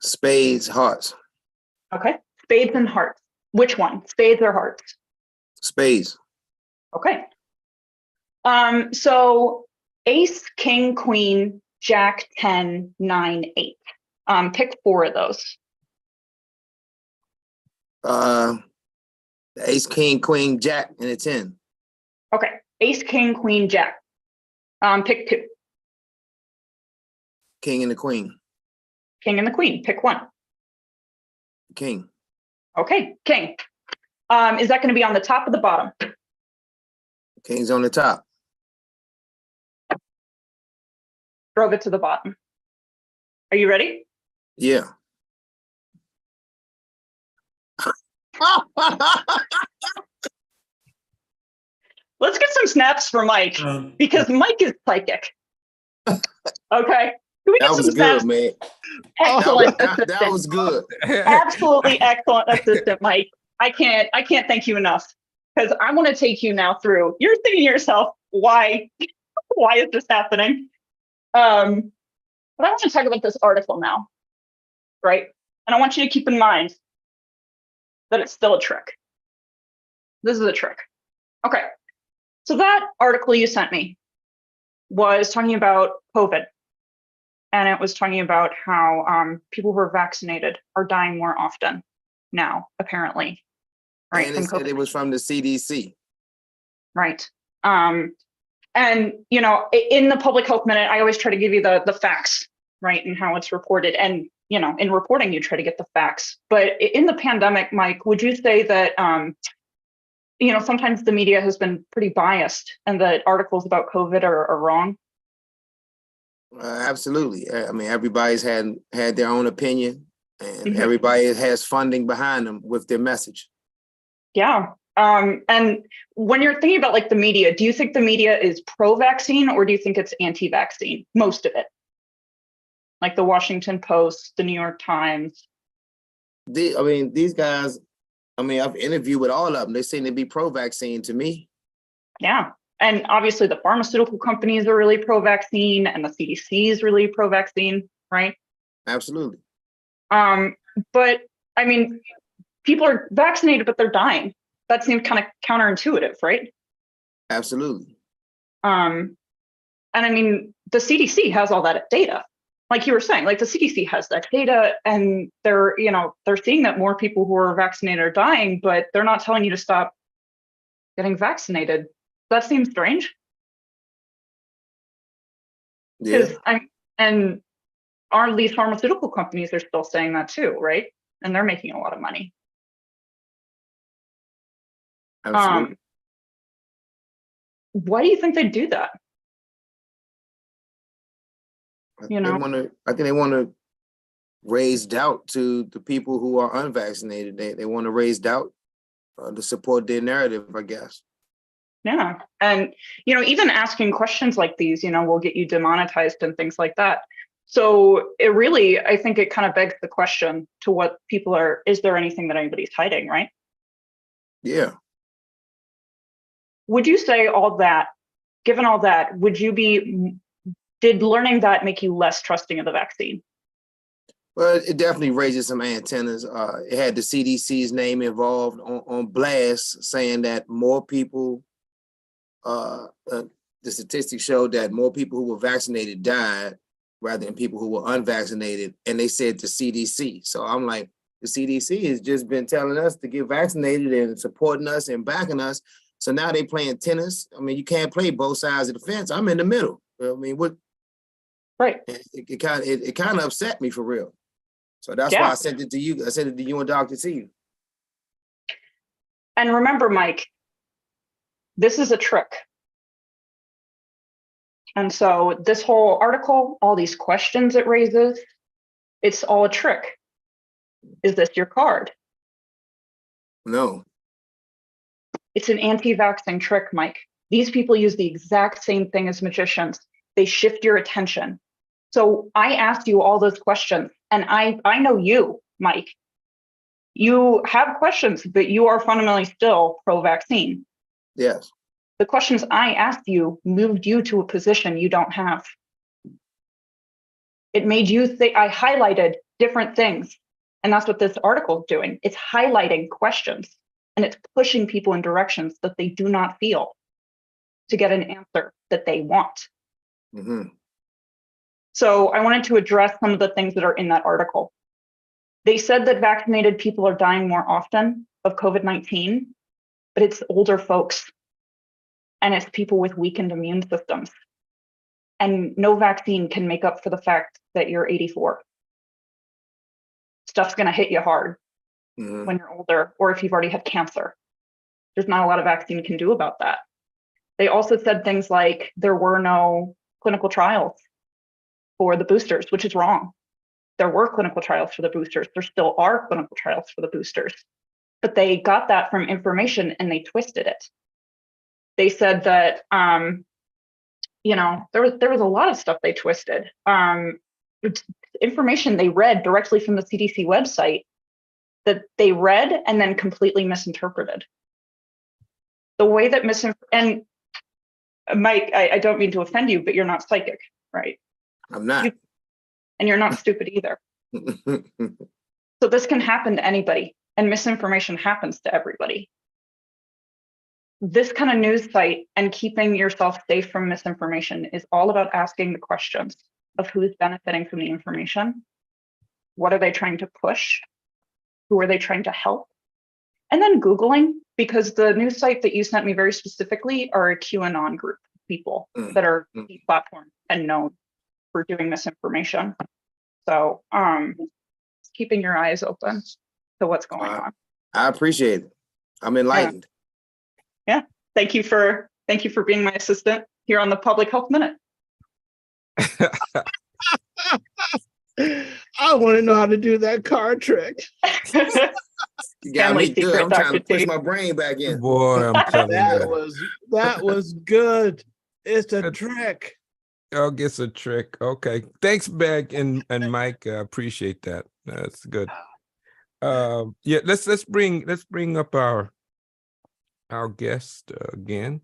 Spades, hearts. Okay. Spades and hearts. Which one? Spades or hearts? Spades. Okay. So ace, king, queen, jack, 10, 9, 8. Pick 4 of those. The ace, king, queen, jack, and a 10. Okay. Ace, king, queen, jack. Pick 2. King and the queen. King and the queen. Pick 1. King. Okay. King. Is that going to be on the top or the bottom? King's on the top. Drove it to the bottom. Are you ready? Yeah. Let's get some snaps for Mike because Mike is psychic. Okay. Can we get That some was snaps? good, man. Excellent That assistant. was good. Absolutely excellent assistant, Mike. I can't thank you enough because I want to take you now through. You're thinking to yourself, why is this happening? But I want to talk about this article now, right? And I want you to keep in mind that it's still a trick. This is a trick. Okay. So that article you sent me was talking about COVID. And it was talking about how people who are vaccinated are dying more often now, apparently. Right. And it said it was from the CDC. Right. And, you know, in the public health minute, I always try to give you the facts, right, and how it's reported. And, you know, in reporting, you try to get the facts. But in the pandemic, Mike, would you say that, you know, sometimes the media has been pretty biased and that articles about COVID are wrong? Absolutely. I mean, everybody's had their own opinion, and Mhm. everybody has funding behind them with their message. Yeah. And when you're thinking about like the media, do you think the media is pro-vaccine or do you think it's anti-vaccine? Most of it. Like the Washington Post, the New York Times. These guys, I've interviewed with all of them. They seem to be pro-vaccine to me. Yeah. And obviously the pharmaceutical companies are really pro-vaccine and the CDC is really pro-vaccine, right? Absolutely. But I mean, people are vaccinated, but they're dying. That seems kind of counterintuitive, right? Absolutely. And I mean, the CDC has all that data. Like you were saying, like the CDC has that data and they're seeing that more people who are vaccinated are dying, but they're not telling you to stop getting vaccinated. That seems strange. Yeah. And these pharmaceutical companies are still saying that too, right? And they're making a lot of money. Absolutely. Why do you think they do that? I think they want to raise doubt to the people who are unvaccinated. They want to raise doubt to support their narrative, I guess. Yeah. And, even asking questions like these, will get you demonetized and things like that. So it really, I think it kind of begs the question to what people are, is there anything that anybody's hiding, right? Yeah. Would you say given all that, did learning that make you less trusting of the vaccine? Well, it definitely raises some antennas. It had the CDC's name involved on blast, saying that more people, the statistics showed that more people who were vaccinated died rather than people who were unvaccinated. And they said the CDC. So I'm like, the CDC has just been telling us to get vaccinated and supporting us and backing us. So now they playing tennis. I mean, you can't play both sides of the fence. I'm in the middle. I mean, what? Right. It kind of upset me for real. So that's why I sent it to you. I sent it to you and Dr. T. And remember, Mike, this is a trick. And so this whole article, all these questions it raises, it's all a trick. Is this your card? No. It's an anti-vaxxing trick, Mike. These people use the exact same thing as magicians. They shift your attention. So I asked you all those questions, and I know you, Mike. You have questions, but you are fundamentally still pro-vaccine. Yes. The questions I asked you moved you to a position you don't have. It made you think. I highlighted different things, and that's what this article is doing. It's highlighting questions, and it's pushing people in directions that they do not feel to get an answer that they want. Mm-hmm. So I wanted to address some of the things that are in that article. They said that vaccinated people are dying more often of COVID-19, but it's older folks and it's people with weakened immune systems. And no vaccine can make up for the fact that you're 84. Stuff's going to hit you hard when you're older, or if you've already had cancer. There's not a lot of vaccine can do about that. They also said things like there were no clinical trials for the boosters, which is wrong. There were clinical trials for the boosters. There still are clinical trials for the boosters, but they got that from information and they twisted it. They said that, there was a lot of stuff they twisted. Information they read directly from the CDC website that they read and then completely misinterpreted. The way that and Mike, I don't mean to offend you, but you're not psychic, right? I'm not. And you're not stupid either. So this can happen to anybody, and misinformation happens to everybody. This kind of news site and keeping yourself safe from misinformation is all about asking the questions of who's benefiting from the information. What are they trying to push? Who are they trying to help? And then Googling, because the news site that you sent me very specifically are a QAnon group of people that are deplatformed and known for doing misinformation. So keeping your eyes open to what's going on. I appreciate it. I'm enlightened. Yeah. Thank you for being my assistant here on the Public Health Minute. I want to know how to do that card trick. You got me good. I'm trying to push my brain back in. Boy, I'm telling you. That was good. It's a trick. Oh, it's a trick. Okay. Thanks, Beck and Mike. I appreciate that. That's good. Yeah, let's bring up our guest again.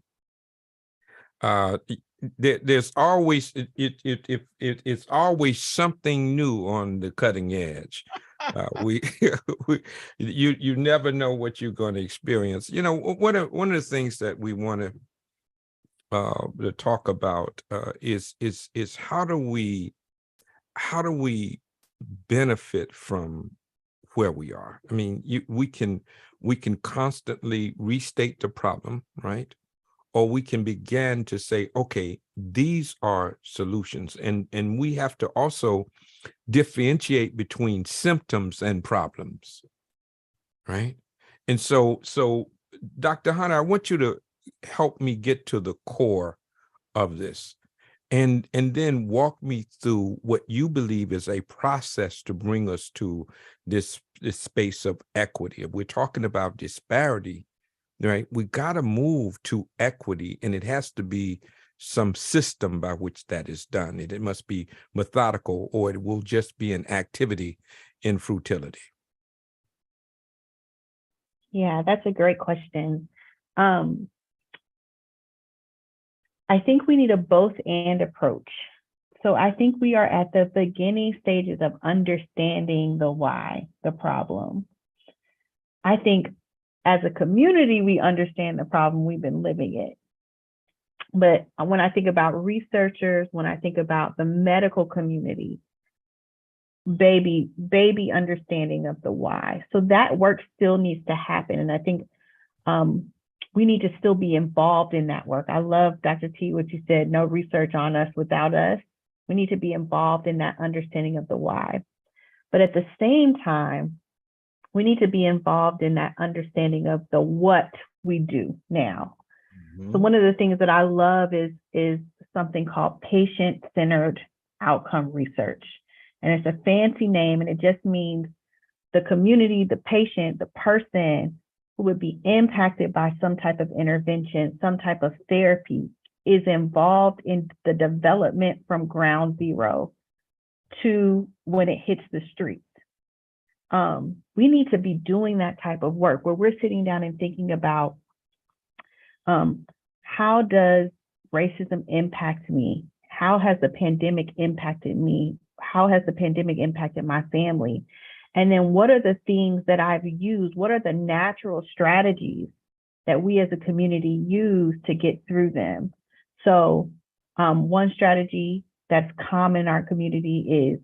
There's always it's always something new on the cutting edge. You never know what you're going to experience. One of the things that we want to talk about is how do we benefit from where we are? I mean, we can constantly restate the problem, right? Or we can begin to say, okay, these are solutions, and we have to also differentiate between symptoms and problems, right? And so Dr. Hunter, I want you to help me get to the core of this, and then walk me through what you believe is a process to bring us to this space of equity. If we're talking about disparity, right? We got to move to equity, and it has to be some system by which that is done. It must be methodical, or it will just be an activity in futility. Yeah, that's a great question. I think we need a both and approach. So I think we are at the beginning stages of understanding the why, the problem. I think as a community, we understand the problem, we've been living it. But when I think about researchers, when I think about the medical community, baby understanding of the why. So that work still needs to happen. And I think we need to still be involved in that work. I love, Dr. T, what you said, no research on us without us. We need to be involved in that understanding of the why. But at the same time, we need to be involved in that understanding of the what we do now. So one of the things that I love is something called patient-centered outcome research. And it's a fancy name, and it just means the community, the patient, the person who would be impacted by some type of intervention, some type of therapy, is involved in the development from ground zero to when it hits the streets. We need to be doing that type of work where we're sitting down and thinking about how does racism impact me? How has the pandemic impacted me? How has the pandemic impacted my family? And then what are the things that I've used? What are the natural strategies that we as a community use to get through them? So one strategy that's common in our community is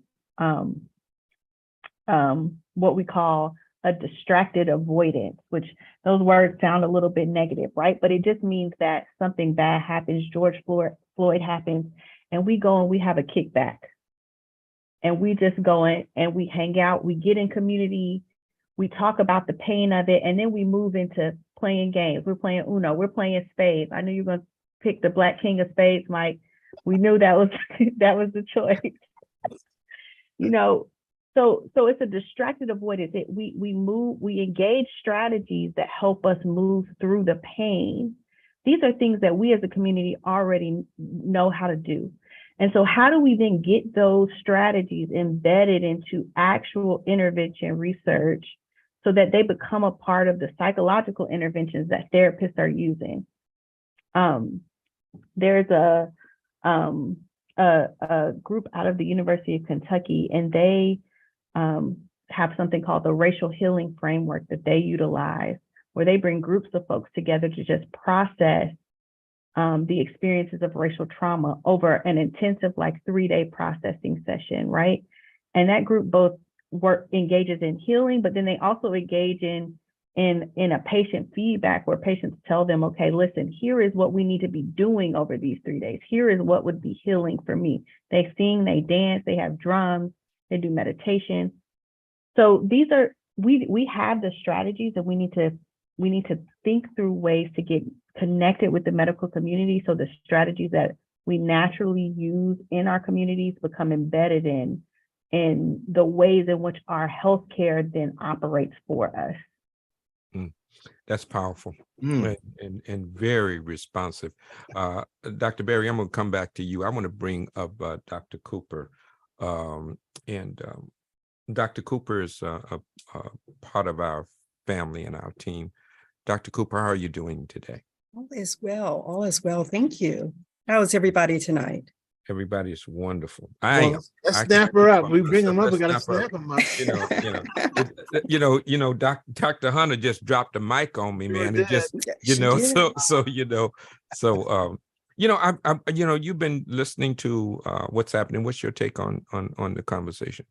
what we call a distracted avoidance, which those words sound a little bit negative, right? But it just means that something bad happens, George Floyd happens, and we go and we have a kickback. And we just go in and we hang out, we get in community, we talk about the pain of it, and then we move into playing games. We're playing Uno, we're playing spades. I knew you were going to pick the Black King of Spades, Mike. We knew that was that was the choice. You know, so it's a distracted avoidance. We engage strategies that help us move through the pain. These are things that we as a community already know how to do. And so how do we then get those strategies embedded into actual intervention research so that they become a part of the psychological interventions that therapists are using? There's a group out of the University of Kentucky, and they have something called the racial healing framework that they utilize, where they bring groups of folks together to just process the experiences of racial trauma over an intensive, like 3-day processing session, right? And that group both engages in healing, but then they also engage in a patient feedback where patients tell them, okay, listen, here is what we need to be doing over these 3 days. Here is what would be healing for me. They sing, they dance, they have drums, they do meditation. So these are, we have the strategies, and we need to think through ways to get connected with the medical community so the strategies that we naturally use in our communities become embedded in the ways in which our healthcare then operates for us. That's powerful and very responsive. Dr. Berry, I'm going to come back to you. I want to bring up Dr. Cooper. Dr. Cooper is a part of our family and our team. Dr. Cooper, how are you doing today? All is well. All is well. Thank you. How is everybody tonight? Everybody is wonderful. Let's snap her up. We bring them up. We got to snap them up. Dr. Hunter just dropped the mic on me, man. It just, you've been listening to what's happening. What's your take on the conversation?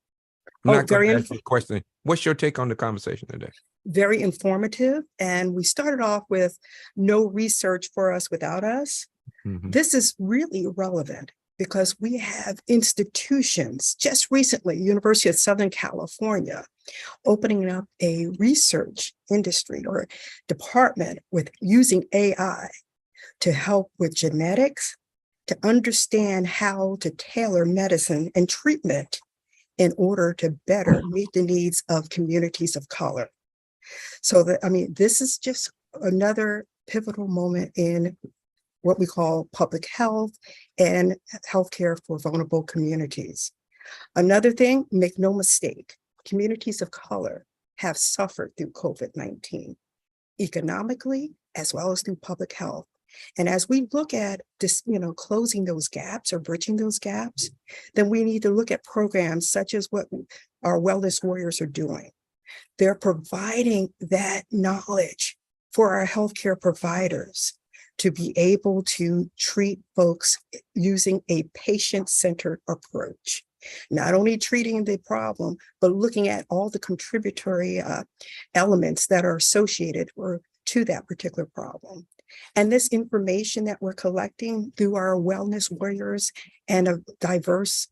I'm not going to ask you a question. What's your take on the conversation today? Very informative. And we started off with no research for us without us. Mm-hmm. This is really relevant because we have institutions, just recently, University of Southern California, opening up a research industry or department with using AI to help with genetics, to understand how to tailor medicine and treatment in order to better meet the needs of communities of color. So this is just another pivotal moment in what we call public health and healthcare for vulnerable communities. Another thing, make no mistake, communities of color have suffered through COVID-19, economically as well as through public health. And as we look at this, closing those gaps or bridging those gaps, then we need to look at programs such as what our wellness warriors are doing. They're providing that knowledge for our healthcare providers to be able to treat folks using a patient-centered approach. Not only treating the problem, but looking at all the contributory elements that are associated to that particular problem. And this information that we're collecting through our wellness warriors and a diverse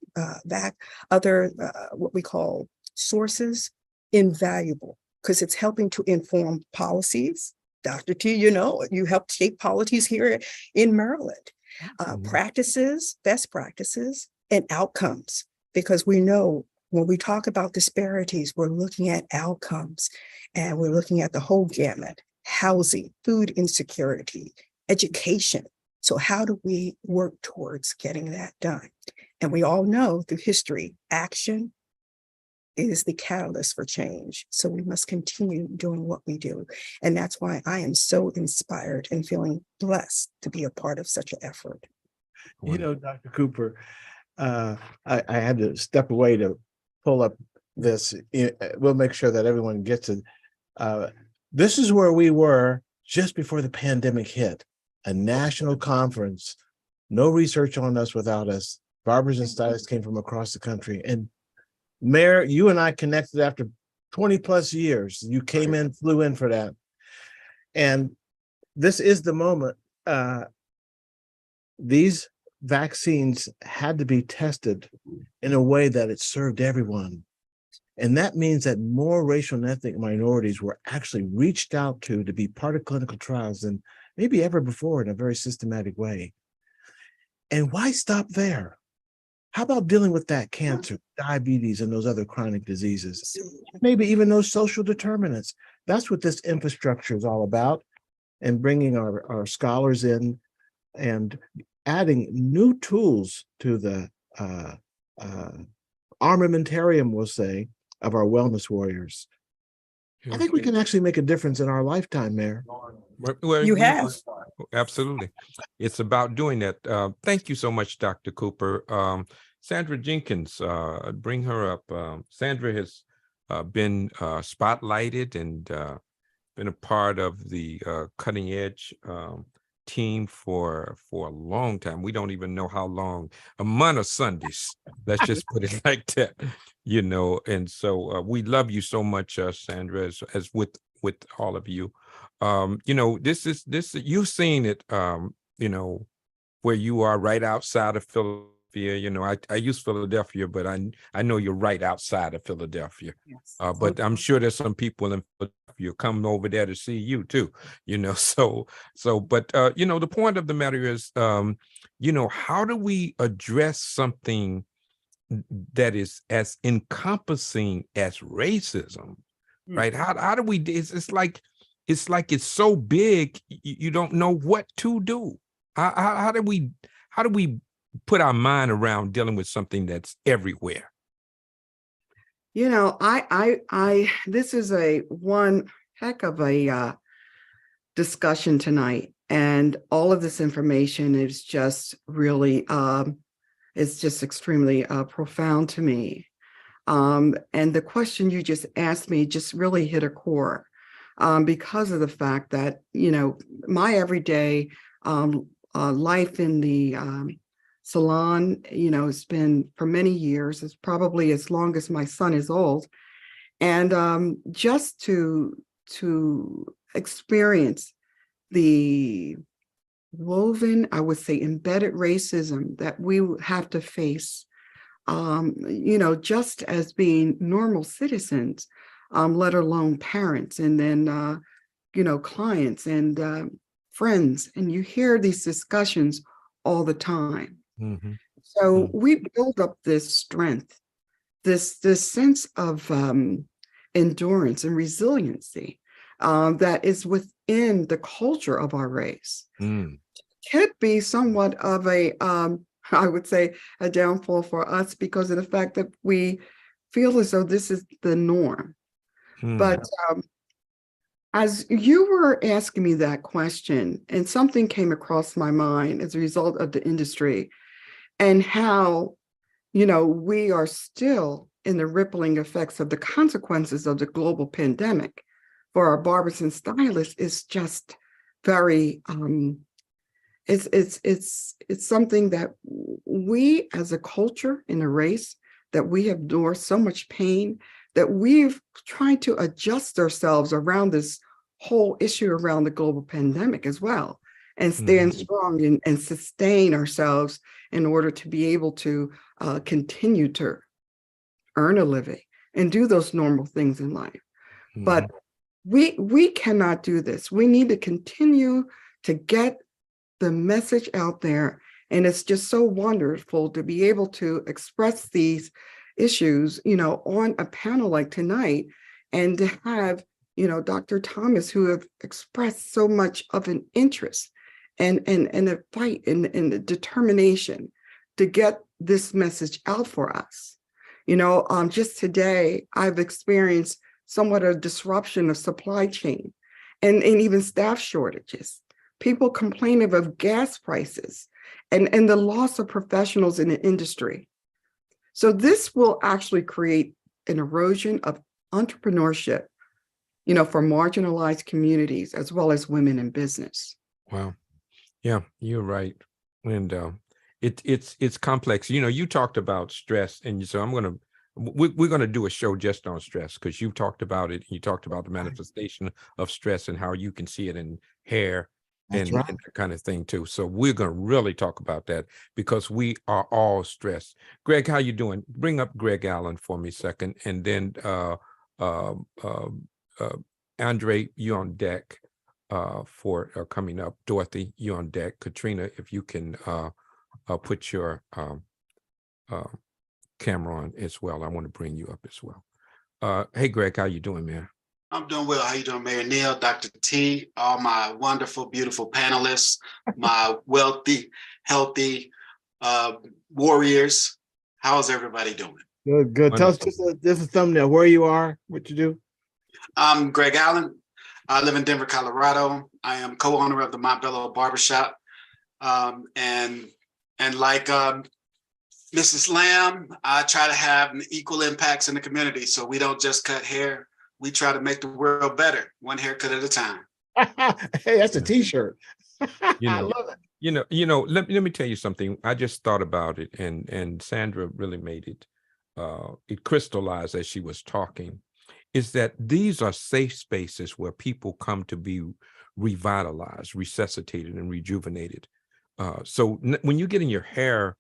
other what we call sources, invaluable, because it's helping to inform policies. Dr. T, you helped shape policies here in Maryland, practices, best practices, and outcomes, because we know when we talk about disparities, we're looking at outcomes and we're looking at the whole gamut: housing, food insecurity, education. So how do we work towards getting that done? And we all know through history, action is the catalyst for change. So we must continue doing what we do. And that's why I am so inspired and feeling blessed to be a part of such an effort. Dr. Cooper, I had to step away to pull up this. We'll make sure that everyone gets it. This is where we were just before the pandemic hit, a national conference, no research on us without us. Barbers and stylists came from across the country. And Mayor, you and I connected after 20 plus years. You came in, flew in for that. And this is the moment. These vaccines had to be tested in a way that it served everyone. And that means that more racial and ethnic minorities were actually reached out to be part of clinical trials than maybe ever before in a very systematic way. And why stop there? How about dealing with that cancer, diabetes, and those other chronic diseases? Maybe even those social determinants. That's what this infrastructure is all about, and bringing our scholars in and adding new tools to the armamentarium, we'll say, of our wellness warriors. I think we can actually make a difference in our lifetime, Mayor. Well, You have. Absolutely. It's about doing that. Thank you so much, Dr. Cooper. Sandra Jenkins, bring her up. Sandra has been spotlighted and been a part of the cutting edge team for a long time. We don't even know how long, a month of Sundays. Let's just put it like that, And so we love you so much, Sandra, as with all of you. This you've seen it, where you are right outside of Philadelphia. I use Philadelphia, but I know you're right outside of Philadelphia. Yes. But I'm sure there's some people in Philadelphia coming over there to see you too. But the point of the matter is, how do we address something that is as encompassing as racism, right? How do we? It's like it's so big you don't know what to do. How do we put our mind around dealing with something that's everywhere? This is a one heck of a discussion tonight, and all of this information is just really it's just extremely profound to me. And the question you just asked me just really hit a core, because of the fact that my everyday life in the salon, it's been for many years. It's probably as long as my son is old. And just to experience the woven, I would say, embedded racism that we have to face, just as being normal citizens, let alone parents, and then, clients and friends. And you hear these discussions all the time. Mm-hmm. So we build up this strength, this sense of endurance and resiliency, that is within the culture of our race. Could be somewhat of a, I would say, a downfall for us because of the fact that we feel as though this is the norm. But as you were asking me that question, and something came across my mind as a result of the industry and how, we are still in the rippling effects of the consequences of the global pandemic for our barbers and stylists is just very, it's something that we as a culture in a race that we have endured so much pain that we've tried to adjust ourselves around this whole issue around the global pandemic as well, and stand strong and sustain ourselves in order to be able to continue to earn a living and do those normal things in life. But we cannot do this. We need to continue to get the message out there. And it's just so wonderful to be able to express these issues, on a panel like tonight, and to have, Dr. Thomas, who have expressed so much of an interest and a fight and a determination to get this message out for us. Just today, I've experienced somewhat a disruption of supply chain and even staff shortages. People complaining of gas prices and the loss of professionals in the industry. So this will actually create an erosion of entrepreneurship, for marginalized communities as well as women in business. Wow. Yeah, you're right. And it's complex. You talked about stress, and so we're going to do a show just on stress because you talked about it. You talked about the manifestation of stress and how you can see it in hair and that kind of thing too. So we're going to really talk about that because we are all stressed. Greg, how you doing? Bring up Greg Allen for me a second, and then Andre, you on deck for coming up. Dorothy, you on deck. Katrina, if you can put your camera on as well. I want to bring you up as well. Hey, Greg, how you doing, man? I'm doing well. How you doing, Mayor Neal, Dr. T, all my wonderful, beautiful panelists, my wealthy, healthy warriors. How's everybody doing? Good, good. Tell us just a thumbnail, where you are, what you do. I'm Greg Allen. I live in Denver, Colorado. I am co-owner of the Montbello Barbershop. And like Mrs. Lamb, I try to have an equal impacts in the community. So we don't just cut hair. We try to make the world better, one haircut at a time. Hey, that's a t-shirt. I love it. Let me tell you something. I just thought about it, and Sandra really made it. It crystallized as she was talking. Is that these are safe spaces where people come to be revitalized, resuscitated, and rejuvenated. So when you're getting your hair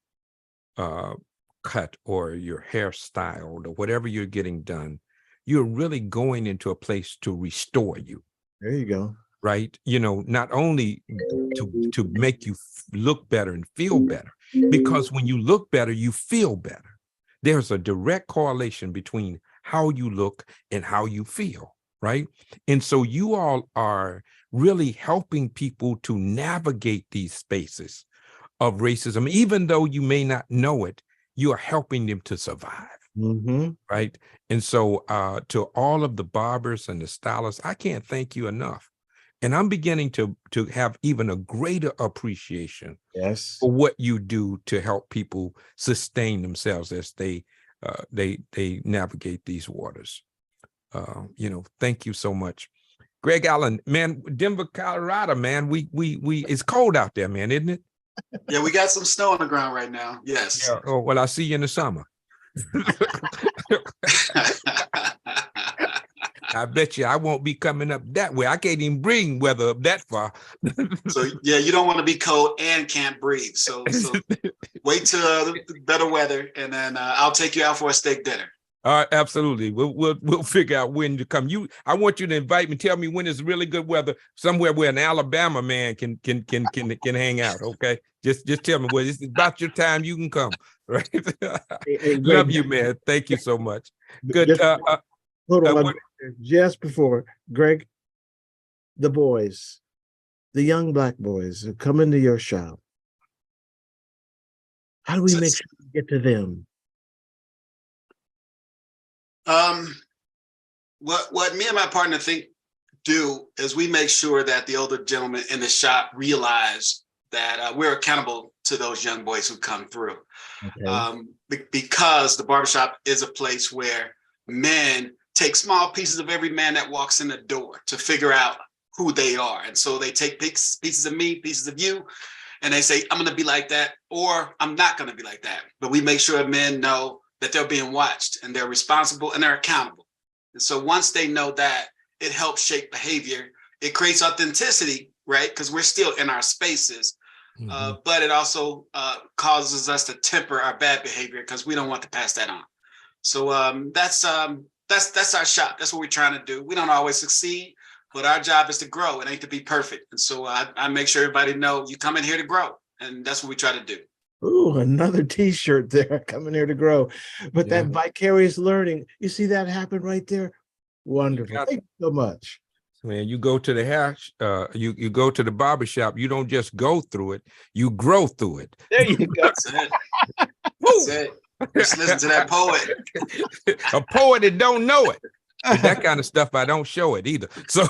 cut or your hair styled or whatever you're getting done, you're really going into a place to restore you. There you go. Right? Not only to make you look better and feel better, because when you look better, you feel better. There's a direct correlation between how you look and how you feel, right? And so you all are really helping people to navigate these spaces of racism. Even though you may not know it, you are helping them to survive. Right. And so to all of the barbers and the stylists, I can't thank you enough. And I'm beginning to have even a greater appreciation for what you do to help people sustain themselves as they navigate these waters. Thank you so much. Greg Allen, man, Denver, Colorado, man, we it's cold out there, man, isn't it? Yeah, we got some snow on the ground right now. Yes. Yeah. Oh, well, I'll see you in the summer. I bet you I won't be coming up that way. I can't even bring weather up that far. So yeah, you don't want to be cold and can't breathe. So wait till the better weather, and then I'll take you out for a steak dinner. All right, absolutely. We'll figure out when to come. I want you to invite me. Tell me when it's really good weather somewhere where an Alabama man can hang out. Okay, just tell me when it's about your time. You can come. Right. Hey, love you, man. Thank you so much. Good. Hold on, just before Greg. the boys, the young Black boys who come into your shop? How do we make sure we get to them? What me and my partner do is we make sure that the older gentlemen in the shop realize that we're accountable to those young boys who come through. Okay. Because the barbershop is a place where men take small pieces of every man that walks in the door to figure out who they are. And so they take pieces of me, pieces of you, and they say, I'm going to be like that, or I'm not going to be like that. But we make sure men know that they're being watched and they're responsible and they're accountable. And so once they know that, it helps shape behavior. It creates authenticity, right? Because we're still in our spaces. But it also causes us to temper our bad behavior because we don't want to pass that on. So that's our shop. That's what we're trying to do. We don't always succeed, but our job is to grow. It ain't to be perfect. And so I make sure everybody know you come in here to grow, and that's what we try to do. Ooh, another T-shirt there, coming here to grow. But that vicarious learning, you see that happen right there? Wonderful. Thank you so much. When you go to the hair, you go to the barbershop, you don't just go through it, you grow through it. There you go. That's it. That's it. Just listen to that poet. A poet that don't know it. But that kind of stuff, I don't show it either. So,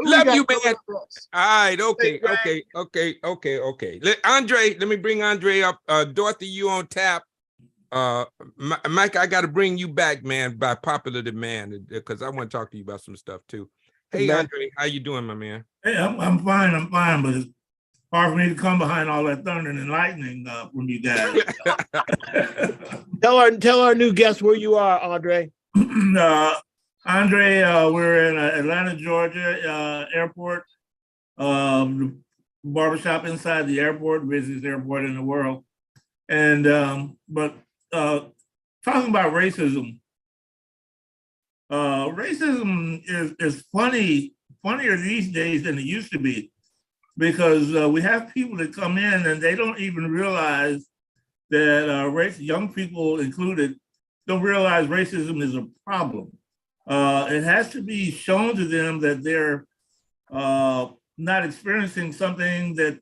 love you, man. All right, okay. Andre, let me bring Andre up. Dorothy, you on tap. Mike, I got to bring you back, man, by popular demand, because I want to talk to you about some stuff too. Hey, Andre, how you doing, my man? Hey, I'm fine, but it's hard for me to come behind all that thunder and lightning from you guys. Tell our new guests where you are, Andre. Andre, we're in Atlanta, Georgia airport, barbershop inside the airport, busiest airport in the world. And talking about racism, racism is funnier these days than it used to be, because we have people that come in and they don't even realize that young people included, don't realize racism is a problem. It has to be shown to them that they're not experiencing something that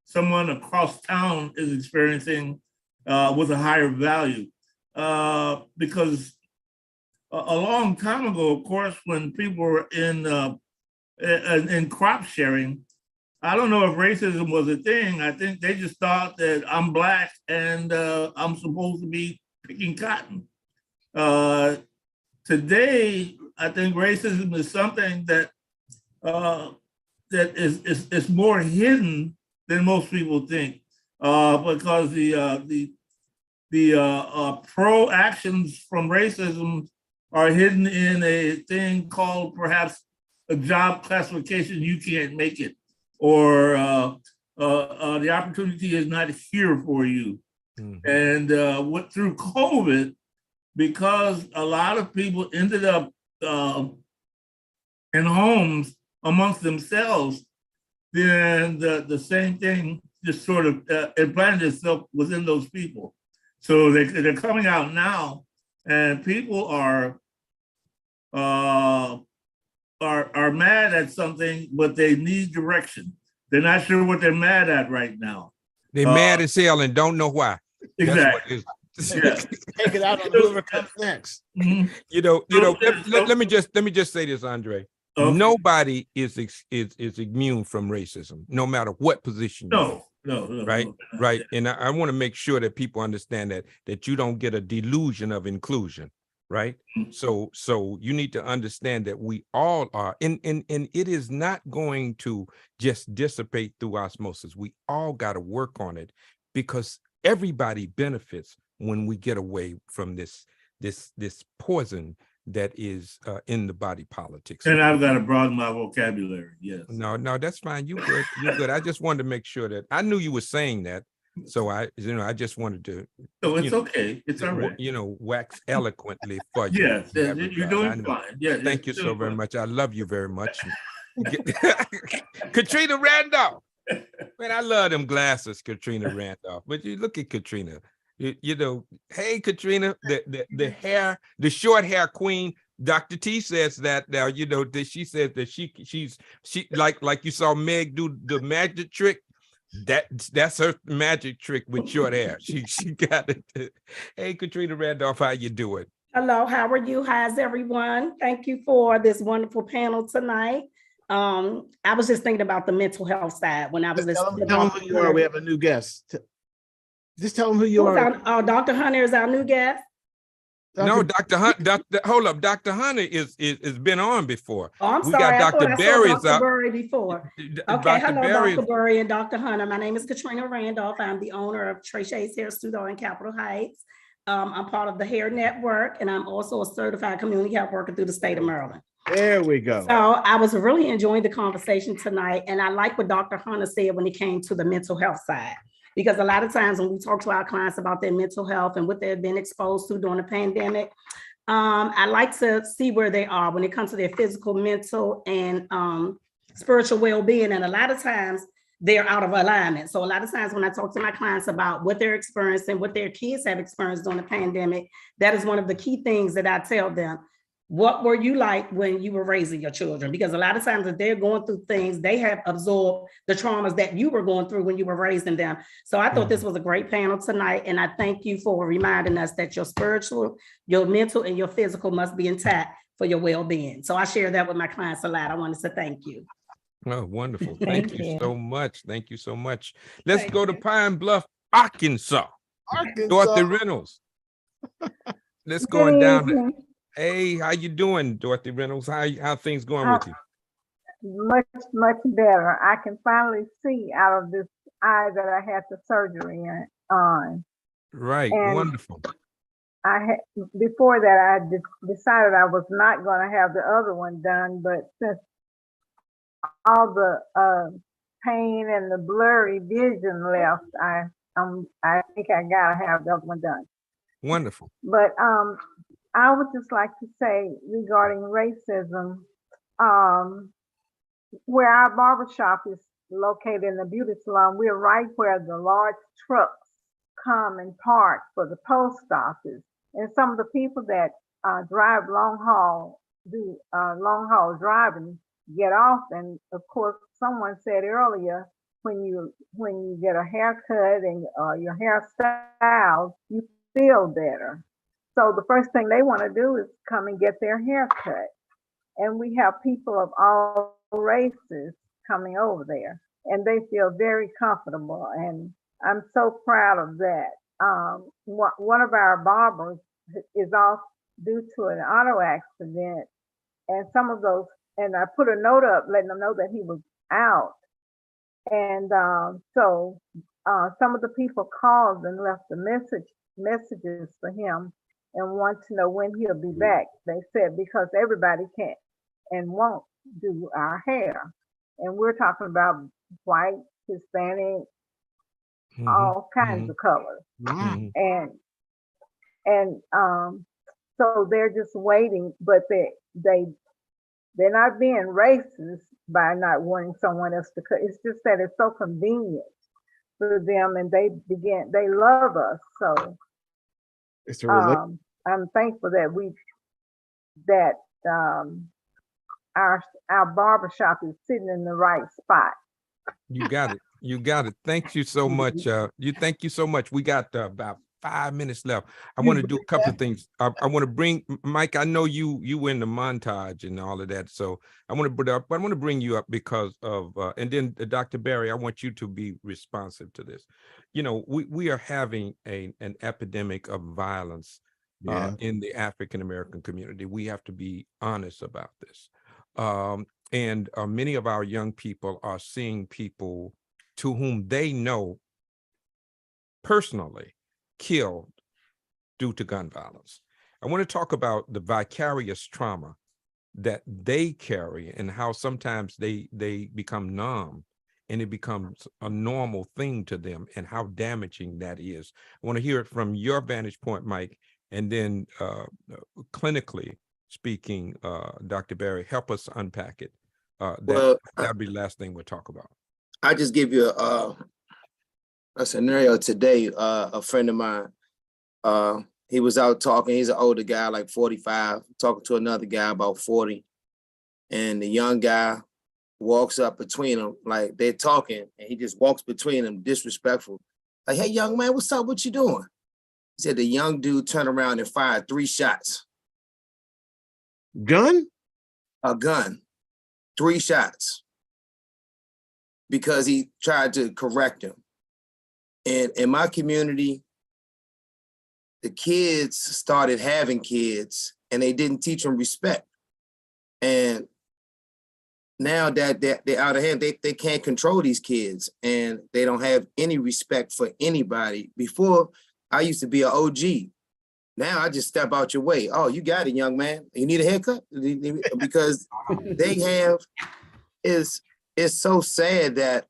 someone across town is experiencing with a higher value. Because a long time ago, of course, when people were in crop sharing, I don't know if racism was a thing. I think they just thought that I'm Black and I'm supposed to be picking cotton. Today, I think racism is something that is more hidden than most people think, because the pro actions from racism are hidden in a thing called perhaps a job classification. You can't make it, or the opportunity is not here for you. And through COVID, because a lot of people ended up in homes amongst themselves, then the same thing just sort of implanted itself within those people. So they're coming out now, and people are mad at something, but they need direction. They're not sure what they're mad at right now. They're mad as hell and don't know why. Exactly. Yeah. Take it out on whoever comes next. Mm-hmm. Let me just say this, Andre. Okay. Nobody is immune from racism, no matter what position you're in. No, right. And I want to make sure that people understand that you don't get a delusion of inclusion, right? So you need to understand that we all are, and it is not going to just dissipate through osmosis. We all got to work on it, because everybody benefits when we get away from this poison that is in the body politics. And I've got to broaden my vocabulary. Yes. No, that's fine. You good. You're good. I just wanted to make sure that I knew you were saying that. So I just wanted to. So it's okay. It's all right. Wax eloquently for you. Yes, you're doing fine. Yeah. Thank you so very much. I love you very much. Katrina Randolph. Man, I love them glasses, Katrina Randolph. But you look at Katrina. Hey Katrina, the short hair queen. Dr. T says that now, you know, that she says that she like you saw Meg do the magic trick. That's her magic trick with short hair. She got it. Hey, Katrina Randolph, how you doing? Hello, how are you? How's everyone? Thank you for this wonderful panel tonight. I was just thinking about the mental health side when I was listening to Tell them Dr. who you are. We have a new guest. Just tell them who you Who's are. our- Dr. Hunter is our new guest. No, Dr. Hunt, hold up, Dr. Hunter is been on before. Oh, I'm We sorry. got I thought Dr. I Berry saw is Dr. up. Burry before. Okay, Dr. hello, Berry Dr. Burry and Dr. Hunter. My name is Katrina Randolph. I'm the owner of Trey's Hair Studio in Capitol Heights. I'm part of the Hair Network, and I'm also a certified community health worker through the state of Maryland. There we go. So I was really enjoying the conversation tonight, and I like what Dr. Hunter said when it came to the mental health side, because a lot of times when we talk to our clients about their mental health and what they've been exposed to during the pandemic, I like to see where they are when it comes to their physical, mental, and spiritual well-being. And a lot of times they're out of alignment. So a lot of times when I talk to my clients about what they're experiencing, what their kids have experienced during the pandemic, that is one of the key things that I tell them. What were you like when you were raising your children? Because a lot of times if they're going through things, they have absorbed the traumas that you were going through when you were raising them. So I thought this was a great panel tonight. And I thank you for reminding us that your spiritual, your mental, and your physical must be intact for your well-being. So I share that with my clients a lot. I wanted to thank you. Oh, wonderful. Thank Thank you you. so much. Thank you so much. Let's Thank go to you. Pine Bluff, Arkansas. Dorothy Reynolds. Let's go on down there. Hey, how you doing, Dorothy Reynolds? How things going with you? Much better. I can finally see out of this eye that I had the surgery on. Right, And wonderful. Before that, I decided I was not going to have the other one done, but since all the pain and the blurry vision left, I think I gotta have the other one done. Wonderful. But I would just like to say regarding racism, where our barbershop is located in the beauty salon, we're right where the large trucks come and park for the post office. And some of the people that drive long haul driving get off. And of course, someone said earlier, when you get a haircut and your hairstyle, you feel better. So the first thing they want to do is come and get their hair cut. And we have people of all races coming over there, and they feel very comfortable. And I'm so proud of that. One of our barbers is off due to an auto accident, and and I put a note up letting them know that he was out. And so some of the people called and left the messages for him and want to know when he'll be back. They said because everybody can't and won't do our hair. And we're talking about white, Hispanic, all kinds of colors. And so they're just waiting, but they're not being racist by not wanting someone else to cut. It's just that it's so convenient for them, and they love us. So It's a I'm thankful that our barbershop is sitting in the right spot. You got it. You got it. Thank you so much. Thank you so much. We got about 5 minutes left. I want to do a couple of things. I want to bring Mike. I know you in the montage and all of that. So I want to bring you up because of and then Dr. Berry, I want you to be responsive to this. You know, we are having an epidemic of violence in the African American community. We have to be honest about this. And many of our young people are seeing people to whom they know personally killed due to gun violence. I want to talk about the vicarious trauma that they carry and how sometimes they become numb and it becomes a normal thing to them and how damaging that is. I want to hear it from your vantage point, Mike, and then clinically speaking, Dr. Berry, help us unpack it. That'll be the last thing we'll talk about. I just give you a scenario today. A friend of mine, he was out talking. He's an older guy, like 45, talking to another guy about 40. And the young guy walks up between them, like they're talking, and he just walks between them, disrespectful. Like, hey, young man, what's up? What you doing? He said the young dude turned around and fired 3 shots. Gun? A gun. 3 shots. Because he tried to correct him. And in my community, the kids started having kids and they didn't teach them respect. And now that they're out of hand, they can't control these kids and they don't have any respect for anybody. Before, I used to be an OG. Now I just step out your way. Oh, you got it, young man. You need a haircut? Because they have, it's so sad that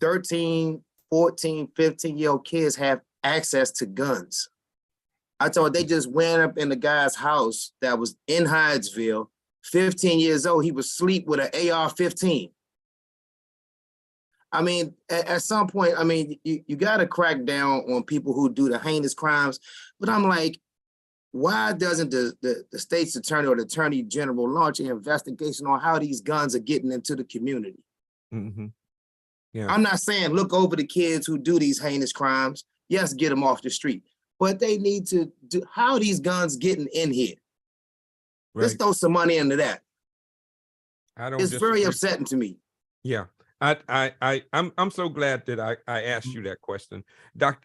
13, 14, 15-year-old kids have access to guns. I told they just went up in the guy's house that was in Hyattsville, 15 years old. He was asleep with an AR-15. I mean, at some point, I mean, you got to crack down on people who do the heinous crimes. But I'm like, why doesn't the state's attorney or the attorney general launch an investigation on how these guns are getting into the community? Mm-hmm. Yeah. I'm not saying look over the kids who do these heinous crimes. Yes, get them off the street. But they need to do, how are these guns getting in here? Right. Let's throw some money into that. It's very upsetting to me. Yeah. I'm so glad that I asked you that question. Let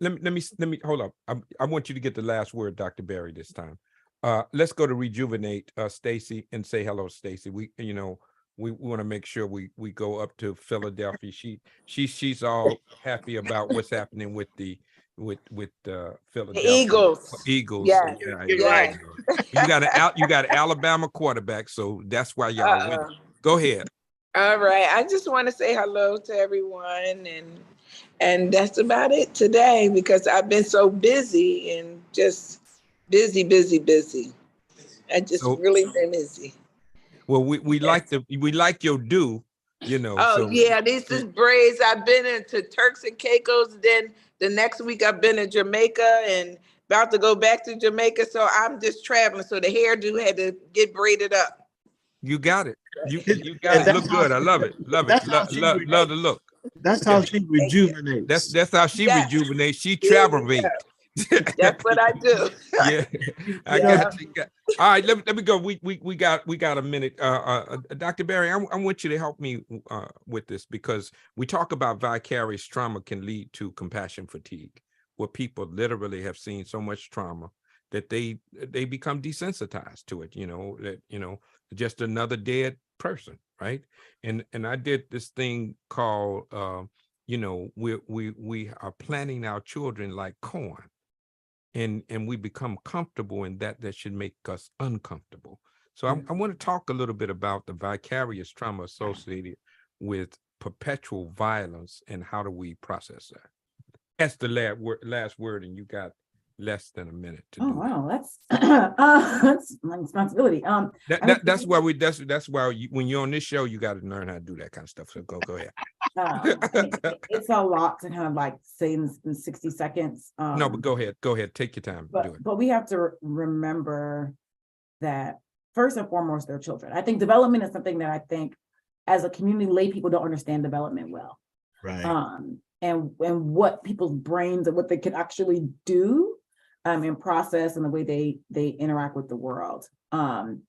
me hold up. I want you to get the last word, Dr. Berry, this time. Let's go to Rejuvenate Stacy and say hello, Stacy. We want to make sure we go up to Philadelphia. She's all happy about what's happening with the Philadelphia Eagles. Yeah, So, you're right. You got an Alabama quarterback, so that's why y'all win. Go ahead. All right. I just want to say hello to everyone, and that's about it today because I've been so busy and just busy. I just really been busy. Well, we like your do, Oh, so. yeah, these is braids. I've been into Turks and Caicos. Then the next week I've been in Jamaica and about to go back to Jamaica. So I'm just traveling. So the hairdo had to get braided up. You got it. You got it. Look good. I love it. Love it. Love the look. That's how she rejuvenates. That's how she rejuvenates. She travelate. That's what I do. Yeah, I got you. All right, let me go. We got a minute. Dr. Berry, I want you to help me with this because we talk about vicarious trauma can lead to compassion fatigue, where people literally have seen so much trauma that they become desensitized to it. Just another dead person, right? And I did this thing called we are planting our children like corn. And we become comfortable in that should make us uncomfortable. So I want to talk a little bit about the vicarious trauma associated with perpetual violence and how do we process that. That's the last word, and you got less than a minute to do. Wow, that's my responsibility. That's why when you're on this show, you got to learn how to do that kind of stuff. So go ahead. It's a lot to kind of like say in 60 seconds. No, but go ahead, take your time. Do it. But we have to remember that first and foremost, they're children. I think development is something that I think as a community, lay people don't understand development well. Right. And what people's brains and what they can actually do and process and the way they interact with the world. And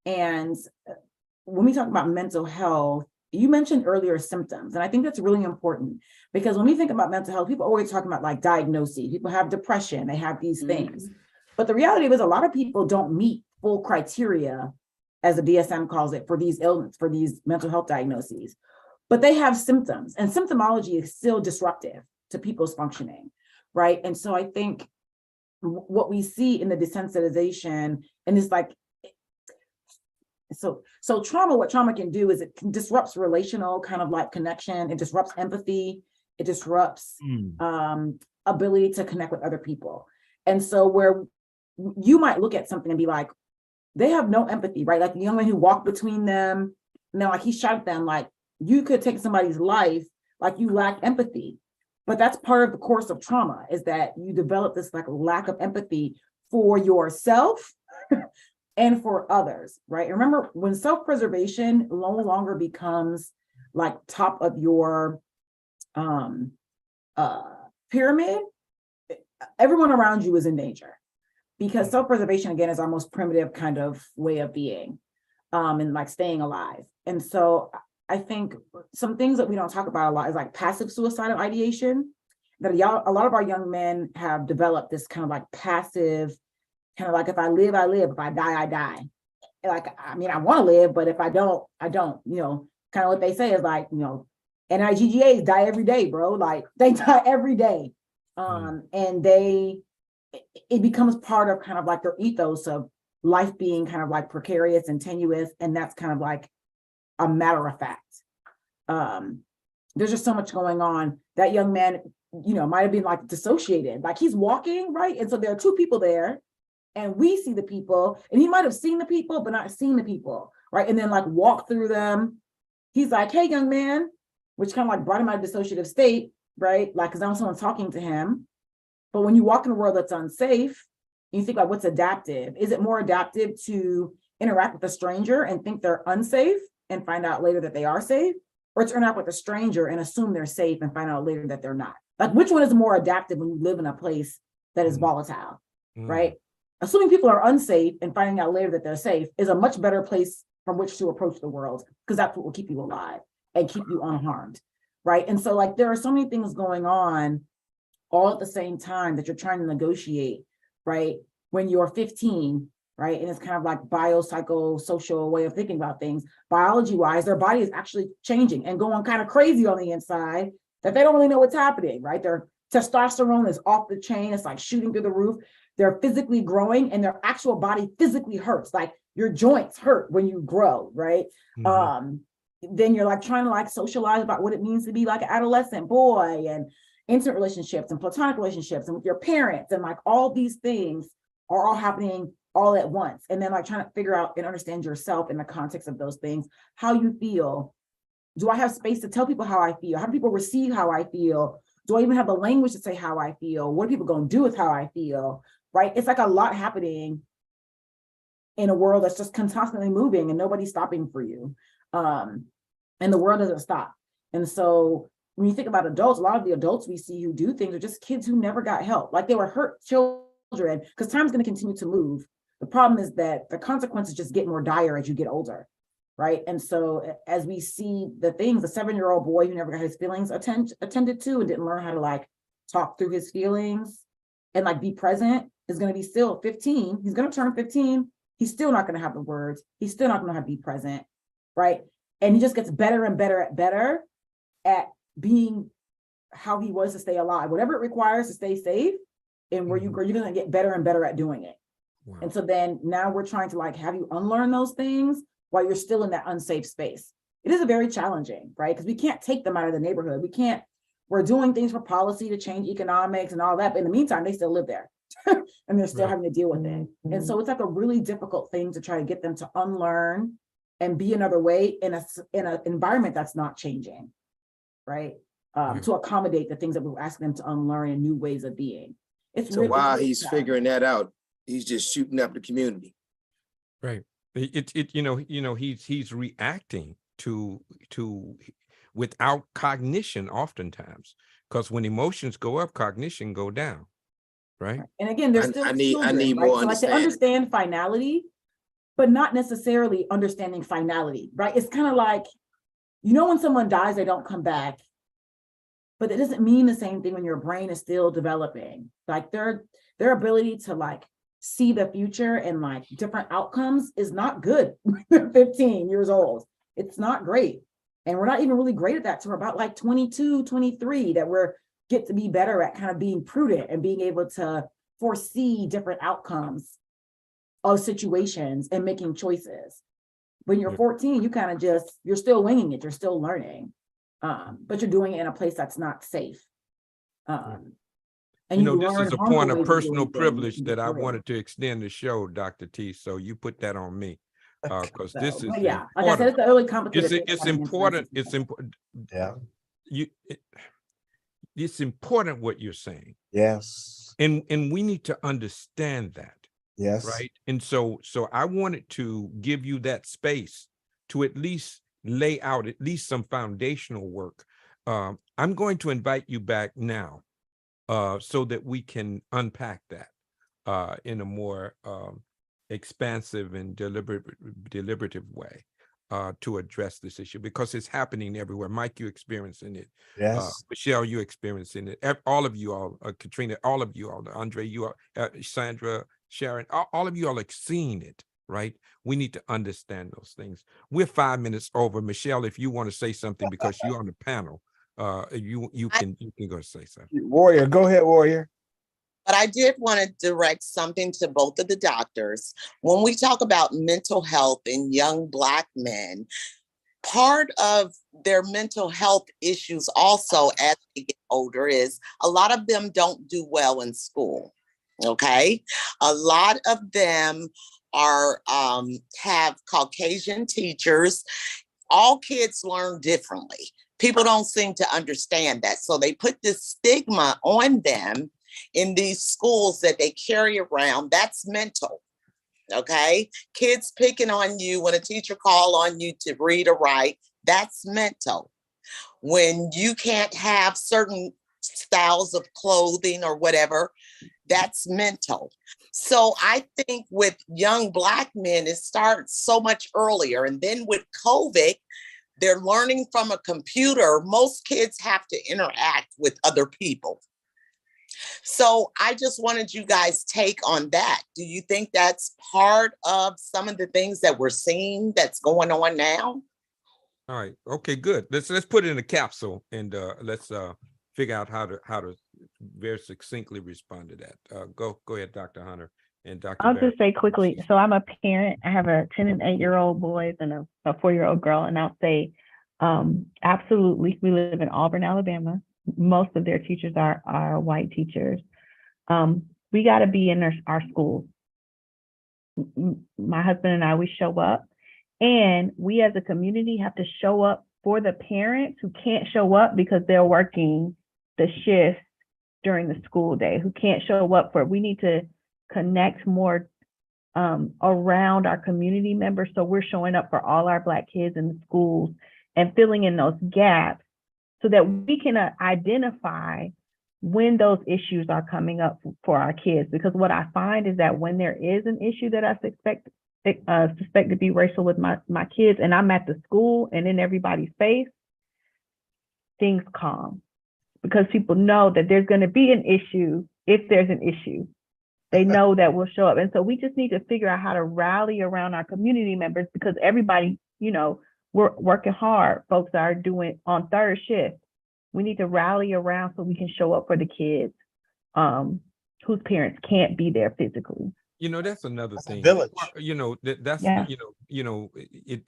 when we talk about mental health, you mentioned earlier symptoms, and I think that's really important because when we think about mental health, people always talking about like diagnoses. People have depression, they have these things. But the reality is a lot of people don't meet full criteria, as the DSM calls it, for these ailments, for these mental health diagnoses. But they have symptoms, and symptomology is still disruptive to people's functioning, right? And so I think what we see in the desensitization and it's like, so trauma, what trauma can do is it disrupts relational kind of like connection. It disrupts empathy. It disrupts ability to connect with other people. And so where you might look at something and be like, they have no empathy, right? Like the young man who walked between them, like he shot them, like you could take somebody's life, like you lack empathy. But that's part of the course of trauma, is that you develop this like lack of empathy for yourself and for others, right? And remember, when self-preservation no longer becomes like top of your pyramid, everyone around you is in danger, because self-preservation, again, is our most primitive kind of way of being, and like staying alive. And so I think some things that we don't talk about a lot is like passive suicidal ideation, that a lot of our young men have developed this kind of like passive, kind of like, if I live, I live, if I die, I die. Like, I mean, I want to live, but if I don't, I don't, you know, kind of what they say is like, you know, NIGGAs die every day, bro. Like they die every day. And it becomes part of kind of like their ethos of life being kind of like precarious and tenuous. And that's kind of like a matter of fact. There's just so much going on. That young man, you know, might have been like dissociated, like he's walking, right? And so there are two people there, and we see the people, and he might have seen the people, but not seen the people, right? And then like walk through them. He's like, hey, young man, which kind of like brought him out of dissociative state, right? Like, because now someone's talking to him. But when you walk in a world that's unsafe, you think about what's adaptive. Is it more adaptive to interact with a stranger and think they're unsafe and find out later that they are safe? Or to interact with a stranger and assume they're safe and find out later that they're not? Like, which one is more adaptive when you live in a place that is volatile, right? Assuming people are unsafe and finding out later that they're safe is a much better place from which to approach the world, because that's what will keep you alive and keep you unharmed, right? And so like there are so many things going on all at the same time that you're trying to negotiate, right? When you're 15, right? And it's kind of like biopsychosocial way of thinking about things. Biology-wise, their body is actually changing and going kind of crazy on the inside, that they don't really know what's happening, right? Their testosterone is off the chain. It's like shooting through the roof. They're physically growing and their actual body physically hurts. Like your joints hurt when you grow, right? Then you're like trying to like socialize about what it means to be like an adolescent boy, and intimate relationships and platonic relationships and with your parents, and like all these things are all happening all at once. And then like trying to figure out and understand yourself in the context of those things, how you feel. Do I have space to tell people how I feel? How do people receive how I feel? Do I even have the language to say how I feel? What are people going to do with how I feel? Right? It's like a lot happening in a world that's just constantly moving and nobody's stopping for you. And the world doesn't stop. And so when you think about adults, a lot of the adults we see who do things are just kids who never got help. Like they were hurt children, because time's going to continue to move. The problem is that the consequences just get more dire as you get older, right? And so as we see the things, a 7-year-old boy who never got his feelings attended to and didn't learn how to like talk through his feelings and like be present is going to be still 15. He's going to turn 15. He's still not going to have the words. He's still not going to have to be present, right? And he just gets better and better at being how he was to stay alive, whatever it requires to stay safe. And where you grow, you're going to get better and better at doing it. Wow. And so then now we're trying to like have you unlearn those things while you're still in that unsafe space. It is a very challenging, right? Because we can't take them out of the neighborhood. We're doing things for policy to change economics and all that. But in the meantime, they still live there and they're still having to deal with it. And so it's like a really difficult thing to try to get them to unlearn and be another way in an environment that's not changing, right? To accommodate the things that we're asking them to unlearn in new ways of being. So while he's figuring that out, he's just shooting up the community. Right. He's reacting to without cognition oftentimes, because when emotions go up, cognition go down. Right. And again, there's still I need more so like they understand finality, but not necessarily understanding finality, right? It's kind of like, when someone dies, they don't come back. But it doesn't mean the same thing when your brain is still developing. Like their ability to like see the future and like different outcomes is not good when they're 15 years old. It's not great. And we're not even really great at that. So we're about like 22, 23 that we're get to be better at kind of being prudent and being able to foresee different outcomes of situations and making choices. When you're 14, you kind of you're still winging it. You're still learning. But you're doing it in a place that's not safe. And this is a point of personal privilege that I wanted to extend the show, Dr. T. So you put that on me, because this is like I said, it's the early complicated. It's important. It's important. Yeah. it's important what you're saying. Yes. And we need to understand that. Yes. Right. And so I wanted to give you that space to at least lay out at least some foundational work. I'm going to invite you back now so that we can unpack that in a more expansive and deliberative way to address this issue, because it's happening everywhere. Mike, you experiencing it. Yes. Michelle, you experiencing it. All of you all, Katrina, all of you all, Andre, you are, Sandra, Sharon, all of you all are seeing it, right? We need to understand those things. We're 5 minutes over. Michelle, if you want to say something because you're on the panel, you can go say something. Warrior, go ahead, Warrior. But I did want to direct something to both of the doctors. When we talk about mental health in young Black men, part of their mental health issues also as they get older is a lot of them don't do well in school. Okay. A lot of them are have Caucasian teachers. All kids learn differently. People don't seem to understand that. So they put this stigma on them in these schools that they carry around. That's mental. Okay. Kids picking on you when a teacher call on you to read or write, that's mental. When you can't have certain styles of clothing or whatever, that's mental. So I think with young Black men, it starts so much earlier. And then with COVID, they're learning from a computer. Most kids have to interact with other people. So I just wanted you guys' take on that. Do you think that's part of some of the things that we're seeing that's going on now? All right. Okay, good. Let's put it in a capsule and let's figure out how to very succinctly respond to that. Go ahead, Dr. Hunter and Dr. I'll Barrett. just say quickly. So I'm a parent. I have a 10 and 8-year-old boys and a 4-year-old girl. And I'll say, absolutely, we live in Auburn, Alabama. Most of their teachers are white teachers. We got to be in our schools. My husband and I, we show up, and we as a community have to show up for the parents who can't show up because they're working the shift during the school day, who can't show up for. We need to connect more around our community members, so we're showing up for all our Black kids in the schools and filling in those gaps, so that we can identify when those issues are coming up for our kids. Because what I find is that when there is an issue that I suspect to be racial with my kids, and I'm at the school and in everybody's face, things calm. Because people know that there's going to be an issue if there's an issue. They know that we'll show up. And so we just need to figure out how to rally around our community members, because everybody, we're working hard. Folks are doing on third shift. We need to rally around so we can show up for the kids whose parents can't be there physically. That's another thing. Village. That's Yeah.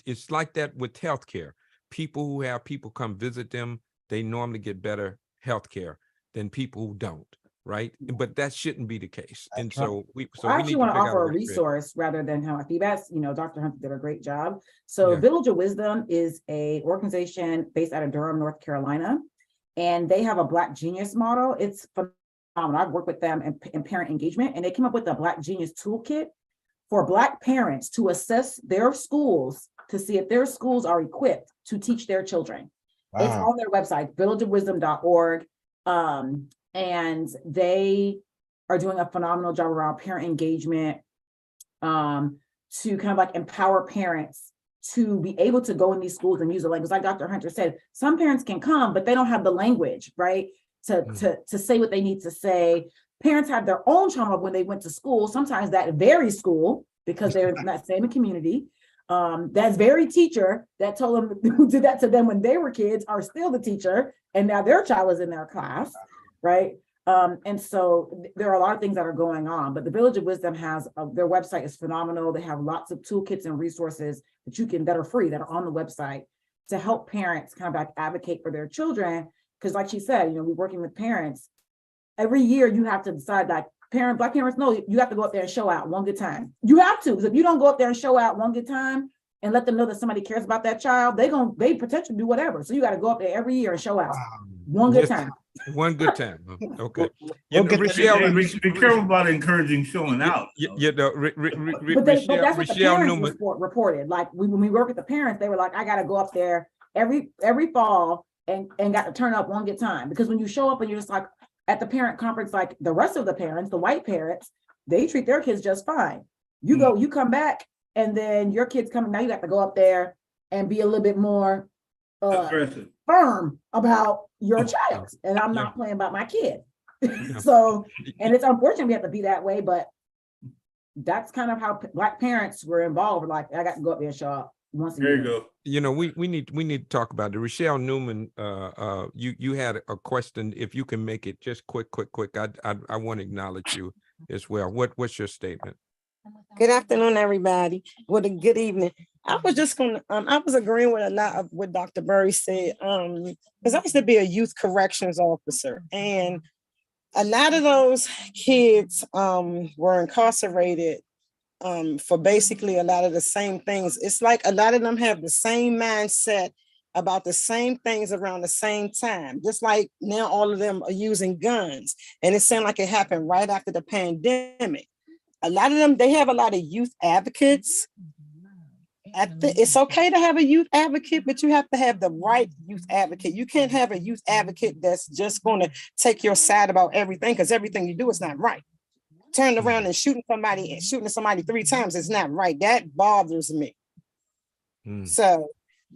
It's like that with healthcare. People who have people come visit them, they normally get better healthcare than people who don't, right? But that shouldn't be the case. And so we I need actually want to figure out offer a way to create- resource rather than how I feedback. Dr. Hunter did a great job. So Yeah. Village of Wisdom is a organization based out of Durham, North Carolina, and they have a Black Genius model. It's phenomenal. I've worked with them in parent engagement, and they came up with a Black Genius toolkit for Black parents to assess their schools to see if their schools are equipped to teach their children. Wow. It's on their website, villageofwisdom.org. And they are doing a phenomenal job around parent engagement to kind of like empower parents to be able to go in these schools and use the language. Like Dr. Hunter said, some parents can come, but they don't have the language, right? To say what they need to say. Parents have their own trauma when they went to school. Sometimes that very school, because they're in that same community, that very teacher that told them who did that to them when they were kids are still the teacher, and now their child is in their class, right? And so there are a lot of things that are going on, but the Village of Wisdom has their website is phenomenal. They have lots of toolkits and resources that are free, that are on the website to help parents kind of like advocate for their children. Because like she said, we're working with parents. Every year you have to decide, like Black parents know you have to go up there and show out one good time. You have to, because if you don't go up there and show out one good time and let them know that somebody cares about that child, they potentially do whatever. So you got to go up there every year and show out one good time. One good time. Okay. We'll get Rochelle, be careful about encouraging showing out. But that's what the Rochelle parents Newman. reported. Like when we work with the parents, they were like, I got to go up there every fall and got to turn up one good time. Because when you show up and you're just like at the parent conference, like the rest of the parents, the white parents, they treat their kids just fine. You go, you come back, and then your kids coming. Now you got to go up there and be a little bit more firm about your child. And I'm not playing about my kid. So, and it's unfortunate we have to be that way, but that's kind of how Black parents were involved. Like, I got to go up there and show up once a year. There you go. You know, we need to talk about it. Rochelle Newman, you had a question. If you can make it just quick. I want to acknowledge you as well. What's your statement? Good afternoon, everybody. Well, good evening. I was just going to, I was agreeing with a lot of what Dr. Berry said, because I used to be a youth corrections officer, and a lot of those kids were incarcerated for basically a lot of the same things. It's like a lot of them have the same mindset about the same things around the same time. Just like now all of them are using guns, and it seemed like it happened right after the pandemic. A lot of them, they have a lot of youth advocates. It's okay to have a youth advocate, but you have to have the right youth advocate. You can't have a youth advocate that's just going to take your side about everything, because everything you do is not right. Turning around and shooting somebody 3 times is not right. That bothers me. So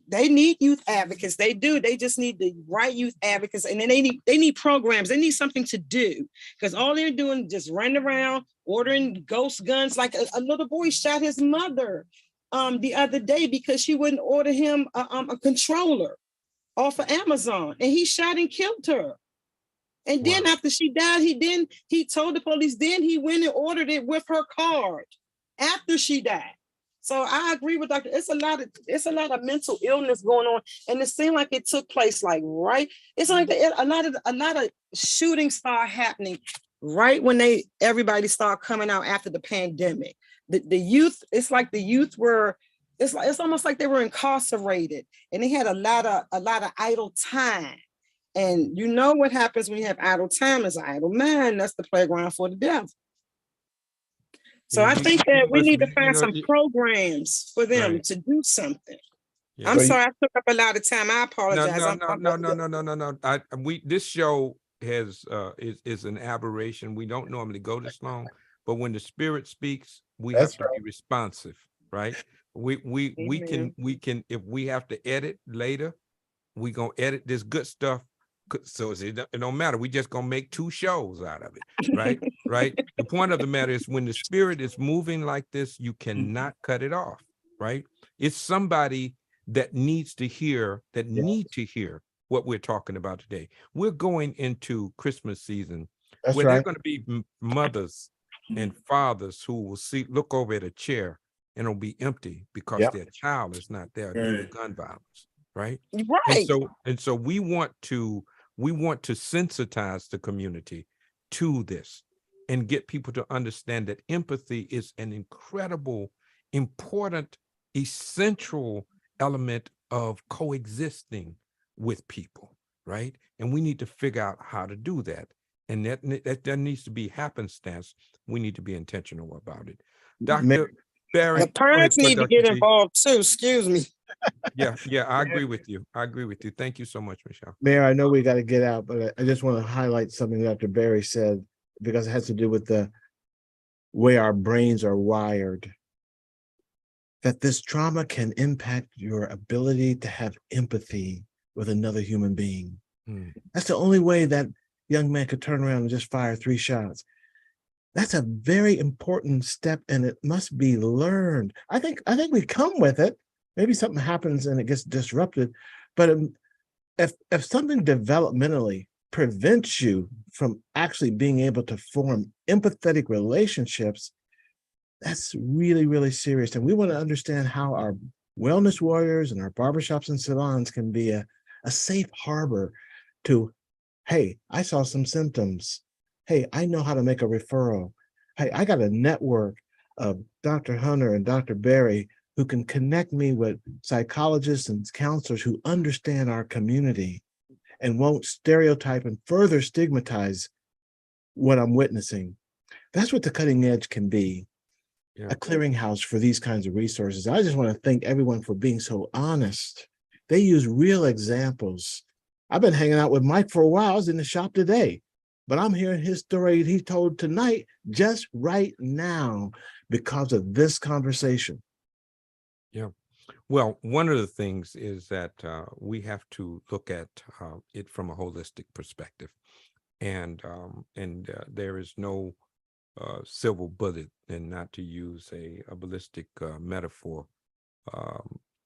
they need youth advocates. They do. They just need the right youth advocates, and then they need programs. They need something to do, because all they're doing is just running around ordering ghost guns. Like a little boy shot his mother the other day because she wouldn't order him a controller off of Amazon, and he shot and killed her. And then after she died, he told the police. Then he went and ordered it with her card after she died. So I agree with Dr. It's a lot of mental illness going on, and it seemed like it took place like right. It's like a lot of shootings start happening right when everybody started coming out after the pandemic. The youth, it's like the youth were. It's almost like they were incarcerated, and they had a lot of idle time. And you know what happens when you have idle time is an idle mind. That's the playground for the devil. So I think that we need to find some programs for them to do something. Yeah. I'm sorry I took up a lot of time. I apologize. No. This show is an aberration. We don't normally go this long, but when the Spirit speaks, we have to be responsive, right? We can if we have to edit later, we gonna edit this good stuff. So it don't matter. We just gonna make 2 shows out of it, right? Right. The point of the matter is, when the Spirit is moving like this, you cannot cut it off, right? It's somebody that needs to hear, what we're talking about today. We're going into Christmas season, where there are going to be mothers and fathers who will look over at a chair and it'll be empty because their child is not there due to gun violence, right? Right. And so we want to sensitize the community to this and get people to understand that empathy is an incredible, important, essential element of coexisting with people, right? And we need to figure out how to do that. And that needs to be happenstance. We need to be intentional about it. Dr. Barry, the parents need to get involved too. Excuse me. Yeah, I agree with you. Thank you so much, Michelle. Mayor, I know we got to get out, but I just want to highlight something Dr. Barry said, because it has to do with the way our brains are wired. That this trauma can impact your ability to have empathy with another human being. That's the only way that young man could turn around and just fire 3 shots. That's a very important step, and it must be learned. I think we come with it. Maybe something happens and it gets disrupted, but if something developmentally prevents you from actually being able to form empathetic relationships, that's really, really serious. And we want to understand how our wellness warriors and our barbershops and salons can be a safe harbor to, hey, I saw some symptoms. Hey, I know how to make a referral. Hey, I got a network of Dr. Hunter and Dr. Berry who can connect me with psychologists and counselors who understand our community and won't stereotype and further stigmatize what I'm witnessing. That's what the cutting edge can be, a clearinghouse for these kinds of resources. I just want to thank everyone for being so honest. They use real examples. I've been hanging out with Mike for a while. I was in the shop today, but I'm hearing his story he told tonight, just right now, because of this conversation. Yeah. Well, one of the things is that we have to look at it from a holistic perspective, and there is no silver bullet, and not to use a ballistic metaphor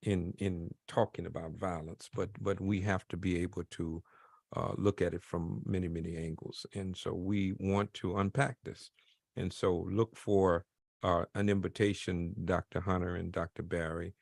in talking about violence, but we have to be able to look at it from many angles, and so we want to unpack this, and so look for an invitation, Dr. Hunter and Dr. Barry,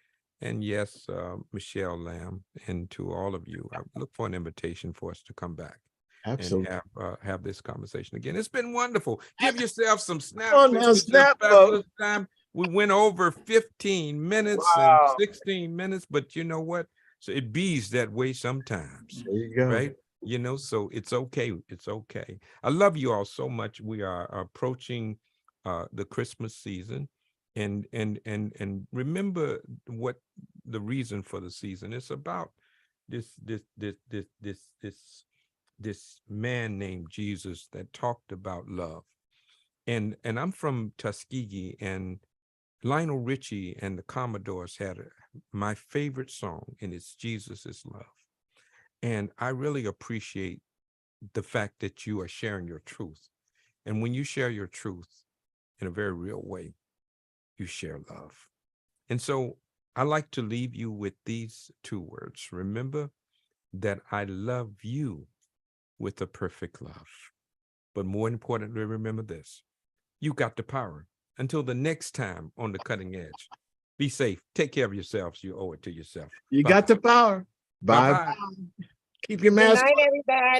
and yes, Michelle Lamb, and to all of you. I look for an invitation for us to come back. Absolutely. And have this conversation again. It's been wonderful. Give yourself some snaps. Oh, now snap, folks. Time. We went over 15 minutes Wow. and 16 minutes, but you know what? So it bees that way sometimes. There you go. Right? You know, so it's okay. It's okay. I love you all so much. We are approaching the Christmas season, and remember what the reason for the season is about. This man named Jesus that talked about love. And I'm from Tuskegee, and Lionel Richie and the Commodores had my favorite song, and it's Jesus is Love. And I really appreciate the fact that you are sharing your truth. And when you share your truth in a very real way, you share love. And so I like to leave you with these two words. Remember that I love you with a perfect love. But more importantly, remember this: you got the power. Until the next time on The Cutting Edge, be safe. Take care of yourselves. You owe it to yourself. You Bye. got the power. Bye. Bye-bye. Keep your mask on. Good night, everybody.